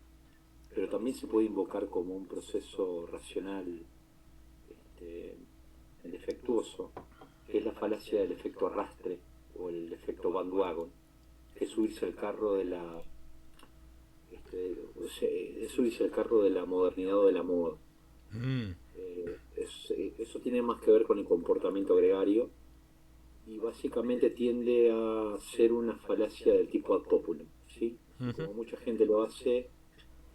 pero también se puede invocar como un proceso racional este, defectuoso, que es la falacia del efecto arrastre o el efecto bandwagon, que es subirse al carro de la es subirse al carro de la modernidad o de la moda. mm, Eso tiene más que ver con el comportamiento gregario y básicamente tiende a ser una falacia del tipo ad populum, ¿sí? ujú, Como mucha gente lo hace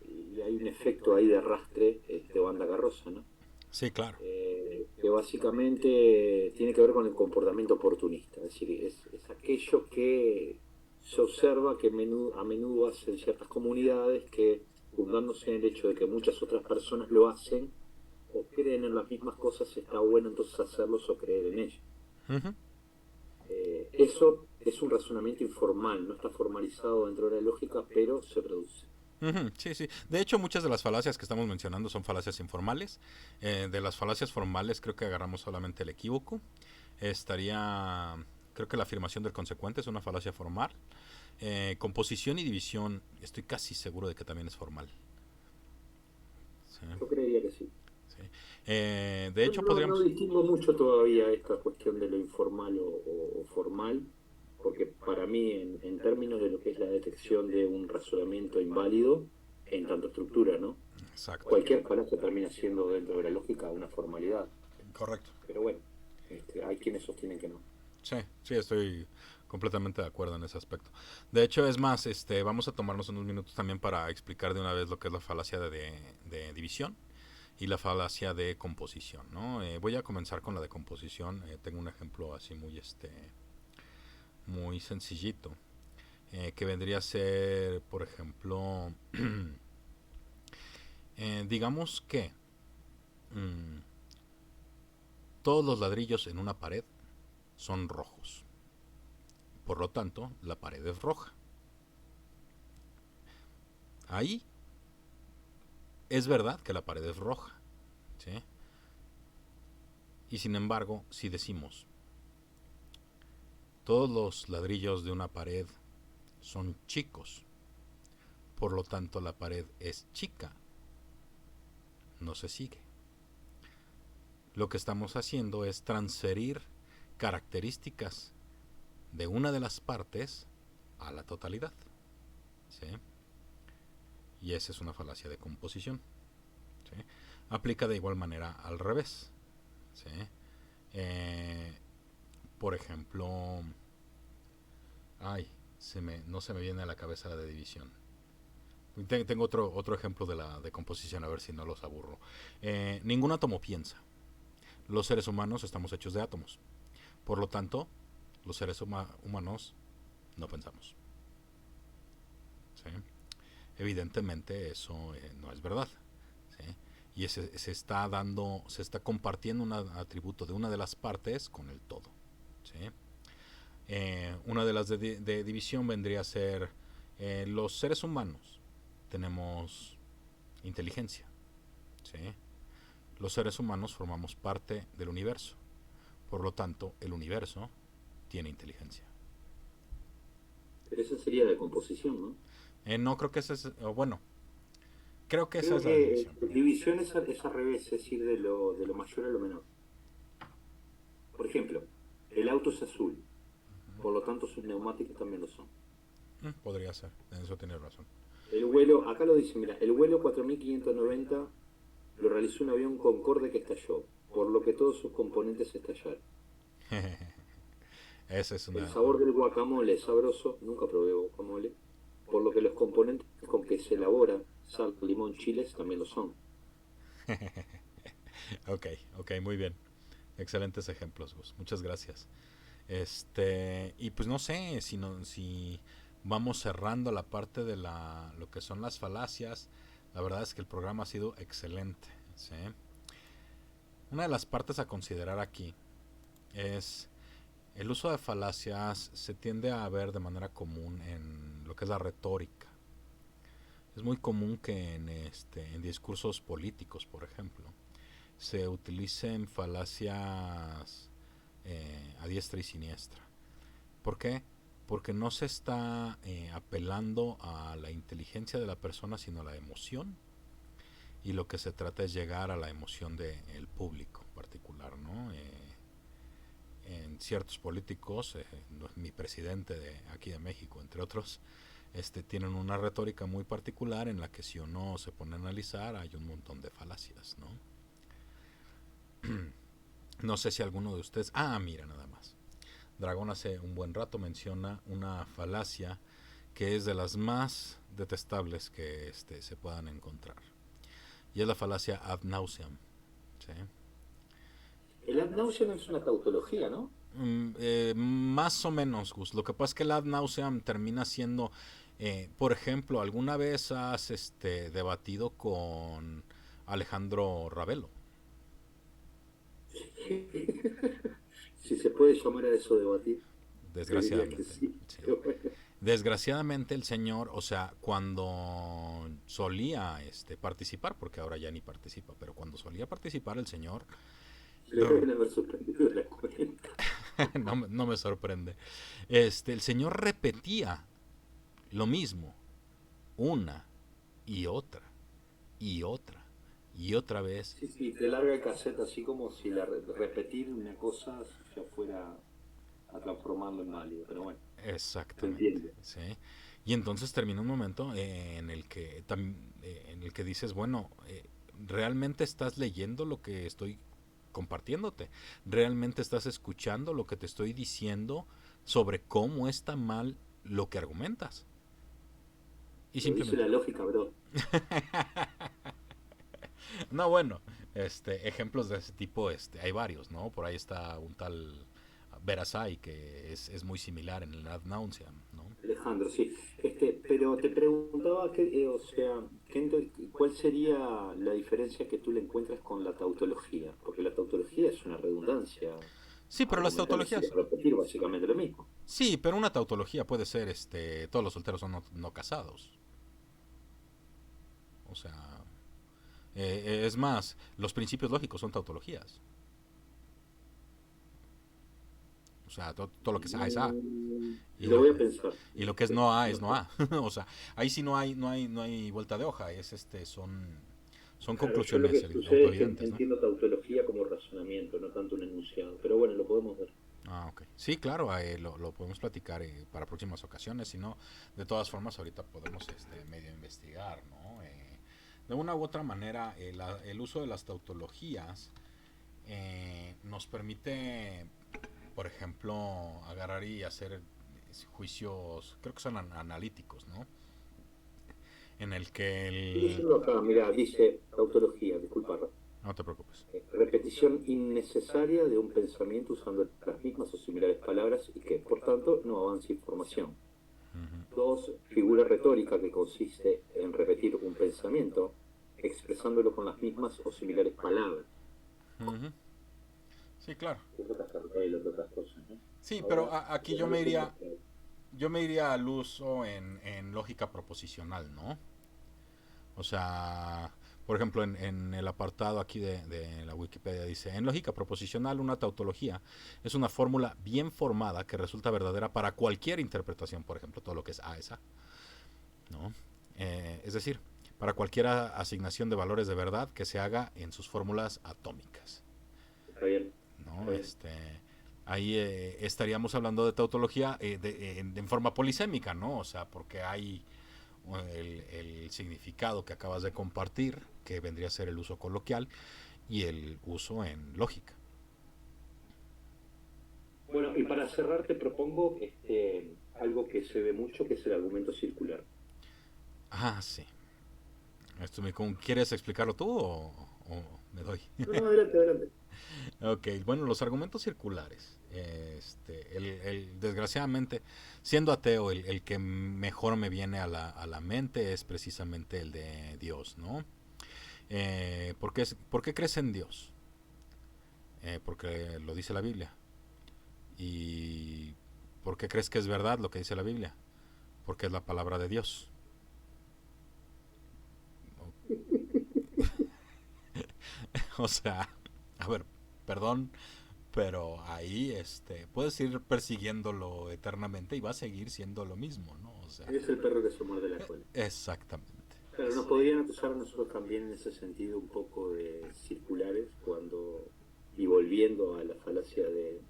y hay un efecto ahí de arrastre de banda carroza, ¿no? sí, claro. Que básicamente tiene que ver con el comportamiento oportunista, es decir, es aquello que se observa que a menudo hacen ciertas comunidades que, fundándose en el hecho de que muchas otras personas lo hacen o creen en las mismas cosas, está bueno entonces hacerlos o creer en ellas. Ujú, Eso es un razonamiento informal, no está formalizado dentro de la lógica, pero se produce. ujú, sí, sí. De hecho, muchas de las falacias que estamos mencionando son falacias informales. De las falacias formales creo que agarramos solamente el equívoco. Estaría, creo que la afirmación del consecuente es una falacia formal. Composición y división, estoy casi seguro de que también es formal. Sí, Yo creería que sí. sí. De Yo hecho, no podríamos... distingo mucho todavía esta cuestión de lo informal o formal, porque para mí, en términos de lo que es la detección de un razonamiento inválido, en tanto estructura, ¿no? Exacto. Cualquier falacia termina siendo dentro de la lógica una formalidad. Correcto. Pero bueno. Hay quienes sostienen que no. Sí, sí, estoy completamente de acuerdo en ese aspecto. De hecho, es más, vamos a tomarnos unos minutos también para explicar de una vez lo que es la falacia de división y la falacia de composición, ¿no? Voy a comenzar con la de composición. Tengo un ejemplo así muy sencillito, que vendría a ser, por ejemplo, digamos que mm, todos los ladrillos en una pared son rojos. Por lo tanto, la pared es roja. Ahí es verdad que la pared es roja, ¿sí? Y sin embargo, si decimos todos los ladrillos de una pared son chicos, por lo tanto la pared es chica, no se sigue. Lo que estamos haciendo es transferir características de una de las partes a la totalidad, ¿sí? Y esa es una falacia de composición, ¿sí? Aplica de igual manera al revés, ¿sí? Eh, por ejemplo, ay, no se me viene a la cabeza la de división. Tengo otro ejemplo de la de composición, a ver si no los aburro. Ningún átomo piensa. Los seres humanos estamos hechos de átomos. Por lo tanto, los seres humanos no pensamos, ¿sí? Evidentemente eso no es verdad, ¿sí? Y se está compartiendo un atributo de una de las partes con el todo, ¿sí? Una de las de división vendría a ser los seres humanos tenemos inteligencia, ¿sí? Los seres humanos formamos parte del universo, por lo tanto el universo tiene inteligencia. Pero esa sería la composición, ¿no? No creo que esa es, bueno, creo que esa Creo es la que división. división es al revés, es decir, de lo mayor a lo menor. Por ejemplo, el auto es azul, por lo tanto sus neumáticos también lo son. Podría ser, en eso tiene razón. El vuelo, acá lo dice, mira, el vuelo 4590 lo realizó un avión Concorde que estalló, por lo que todos sus componentes estallaron. Esa es El una... sabor del guacamole es sabroso, nunca probé guacamole, por lo que los componentes con que se elabora, sal, limón, chiles, también lo son. Ok, ok, muy bien. Excelentes ejemplos, Gus. Muchas gracias. Y pues no sé si vamos cerrando la parte de lo que son las falacias. La verdad es que el programa ha sido excelente, ¿sí? Una de las partes a considerar aquí es el uso de falacias se tiende a ver de manera común en lo que es la retórica. Es muy común que en discursos políticos, por ejemplo, se utilicen falacias a diestra y siniestra. ¿Por qué? Porque no se está apelando a la inteligencia de la persona, sino a la emoción. Y lo que se trata es llegar a la emoción del público particular, ¿no? En ciertos políticos, mi presidente de aquí de México, entre otros, tienen una retórica muy particular en la que si uno se pone a analizar hay un montón de falacias, ¿no? No sé si alguno de ustedes... Ah, mira nada más. Dragón hace un buen rato menciona una falacia que es de las más detestables que se puedan encontrar. Y es la falacia ad nauseam, ¿sí? El ad nauseam es una tautología, ¿no? Más o menos, Gus. Lo que pasa es que el ad nauseam termina siendo, por ejemplo, ¿alguna vez has debatido con Alejandro Ravelo? Si se puede llamar a eso debatir, te diría que Desgraciadamente, sí. sí. Desgraciadamente el señor, o sea, cuando solía participar, porque ahora ya ni participa, pero cuando solía participar el señor, Le deben haber suspendido la cuenta. no me sorprende, el señor repetía lo mismo una y otra y otra y otra vez. Sí, sí, te larga el cassette así como si repetir una cosa ya fuera a transformarlo en válido, pero bueno, se Exactamente, entiende. ¿sí? Y entonces termina un momento en el que dices, bueno, ¿realmente estás leyendo lo que estoy compartiéndote. Realmente estás escuchando lo que te estoy diciendo sobre cómo está mal lo que argumentas. Y Lo dice simplemente... la lógica, bro. No, bueno, ejemplos de ese tipo, hay varios, ¿no? Por ahí está un tal Verasai que es muy similar en el ad nauseam, ¿no? Alejandro, sí. Pero te preguntaba o sea, ¿cuál sería la diferencia que tú le encuentras con la tautología? Porque la tautología es una redundancia Sí, pero las argumental, es decir, tautologías... es repetir básicamente lo mismo. Sí, pero una tautología puede ser, todos los solteros son no casados. O sea, es más, los principios lógicos son tautologías. O sea, todo lo que es A es A. Y Lo lo, voy a pensar. y lo que es no A es no A. O sea, ahí sí no hay vuelta de hoja. Son Claro, yo lo que conclusiones sucede es que autoevidentes, ¿no? entiendo tautología como razonamiento, no tanto un enunciado. Pero bueno, lo podemos ver. Ah, ok. Sí, claro, lo podemos platicar para próximas ocasiones. Si no, de todas formas, ahorita podemos medio investigar, ¿no? De una u otra manera, el uso de las tautologías nos permite, por ejemplo, agarrar y hacer juicios, creo que son analíticos, ¿no? En el que Estoy el... leyendo acá, mira, dice tautología, disculpa. No te preocupes. Repetición innecesaria de un pensamiento usando las mismas o similares palabras y que, por tanto, no avanza información. Uh Dos, figura retórica que consiste en repetir un pensamiento expresándolo con las mismas o similares palabras. -huh. Uh -huh. Sí, claro. Es otras carteles, otras cosas, ¿no? Sí, pero Ahora, aquí yo me iría al uso en lógica proposicional, ¿no? O sea, por ejemplo, en el apartado aquí de la Wikipedia dice, en lógica proposicional, una tautología es una fórmula bien formada que resulta verdadera para cualquier interpretación, por ejemplo, todo lo que es A es A, ¿no? Es decir, para cualquier asignación de valores de verdad que se haga en sus fórmulas atómicas, está bien, ¿no? está bien. Ahí estaríamos hablando de tautología en forma polisémica, ¿no? O sea, porque hay el significado que acabas de compartir, que vendría a ser el uso coloquial, y el uso en lógica. Bueno, y para cerrar te propongo algo que se ve mucho, que es el argumento circular. Ah, sí. ¿Quieres explicarlo tú o me doy? No, no, adelante, adelante. Ok, bueno, los argumentos circulares. Desgraciadamente, siendo ateo, el que mejor me viene a la mente es precisamente el de Dios, ¿no? ¿Por qué crees en Dios? Porque lo dice la Biblia. ¿Y por qué crees que es verdad lo que dice la Biblia? Porque es la palabra de Dios. O sea, a ver, perdón, pero ahí puedes ir persiguiéndolo eternamente y va a seguir siendo lo mismo, ¿no? O sea, Es el perro que se muerde la cola. exactamente. Claro, nos podrían acusar a nosotros también en ese sentido un poco de circulares y volviendo a la falacia de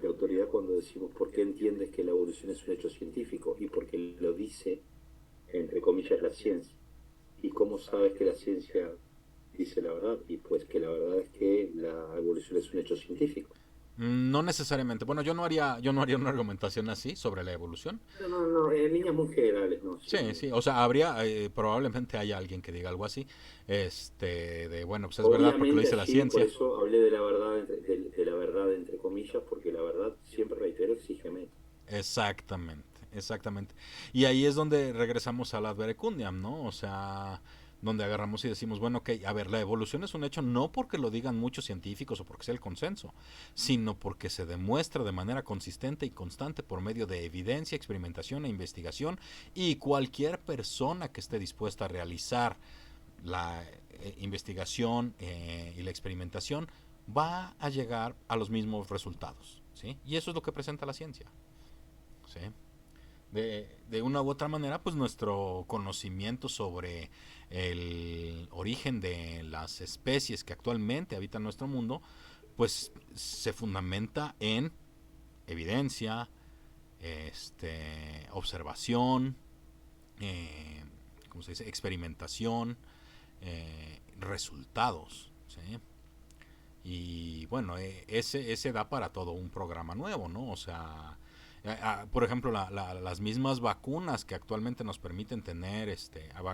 autoridad cuando decimos por qué entiendes que la evolución es un hecho científico y porque lo dice, entre comillas, la ciencia. ¿Y cómo sabes que la ciencia dice la verdad? Y pues que la verdad es que la evolución es un hecho científico. No necesariamente. Bueno, yo no haría una argumentación así sobre la evolución. No, no, no, en líneas muy generales, no, Sí, sí. sí, o sea, probablemente haya alguien que diga algo así, bueno, pues es verdad porque lo Obviamente dice la allí, por ciencia. eso hablé de la verdad, de la verdad entre comillas, porque la verdad, siempre reitero, exige método. Exactamente, exactamente. Y ahí es donde regresamos a la ad verecundiam, ¿no? O sea, donde agarramos y decimos, bueno, ok, a ver, la evolución es un hecho no porque lo digan muchos científicos o porque sea el consenso, sino porque se demuestra de manera consistente y constante por medio de evidencia, experimentación e investigación, y cualquier persona que esté dispuesta a realizar la investigación y la experimentación va a llegar a los mismos resultados, ¿sí? Y eso es lo que presenta la ciencia. ¿Sí? De una u otra manera, pues nuestro conocimiento sobre el origen de las especies que actualmente habitan nuestro mundo, pues se fundamenta en evidencia, observación, ¿cómo se dice? Experimentación, resultados, ¿sí? Y bueno, ese da para todo un programa nuevo, ¿no? O sea, por ejemplo, las mismas vacunas que actualmente nos permiten tener,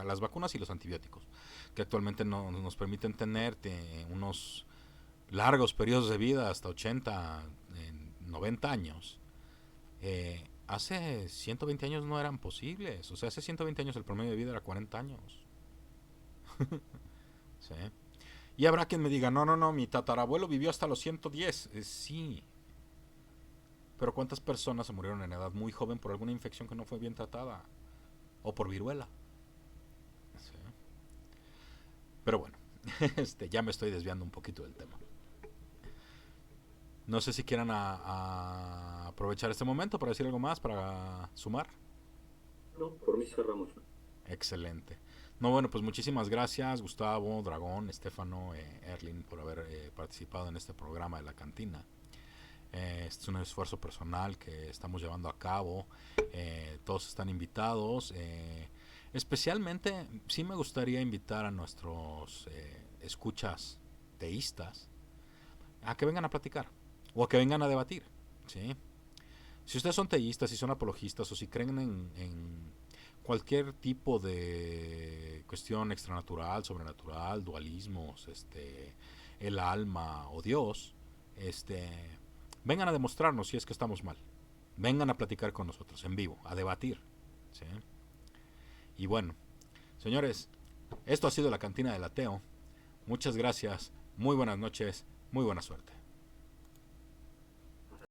las vacunas y los antibióticos, que actualmente nos permiten tener unos largos periodos de vida, hasta 80, 90 años. Hace 120 años no eran posibles. O sea, hace 120 años el promedio de vida era 40 años. ¿Sí? Y habrá quien me diga, no, no, no, mi tatarabuelo vivió hasta los 110. Sí, pero ¿cuántas personas se murieron en edad muy joven por alguna infección que no fue bien tratada? O por viruela. Sí. Pero bueno, ya me estoy desviando un poquito del tema. No sé si quieran a aprovechar este momento para decir algo más, para sumar. No, por mí cerramos. Excelente. No, bueno, pues muchísimas gracias, Gustavo, Dragón, Estefano, Erlin, por haber participado en este programa de la cantina. Este es un esfuerzo personal que estamos llevando a cabo. Todos están invitados. Especialmente, sí me gustaría invitar a nuestros escuchas teístas a que vengan a platicar o a que vengan a debatir. ¿Sí? Si ustedes son teístas, si son apologistas o si creen en cualquier tipo de cuestión extranatural, sobrenatural, dualismos, el alma o Dios, este, vengan a demostrarnos si es que estamos mal. Vengan a platicar con nosotros en vivo, a debatir. ¿Sí? Y bueno, señores, esto ha sido la Cantina del Ateo. Muchas gracias, muy buenas noches, muy buena suerte.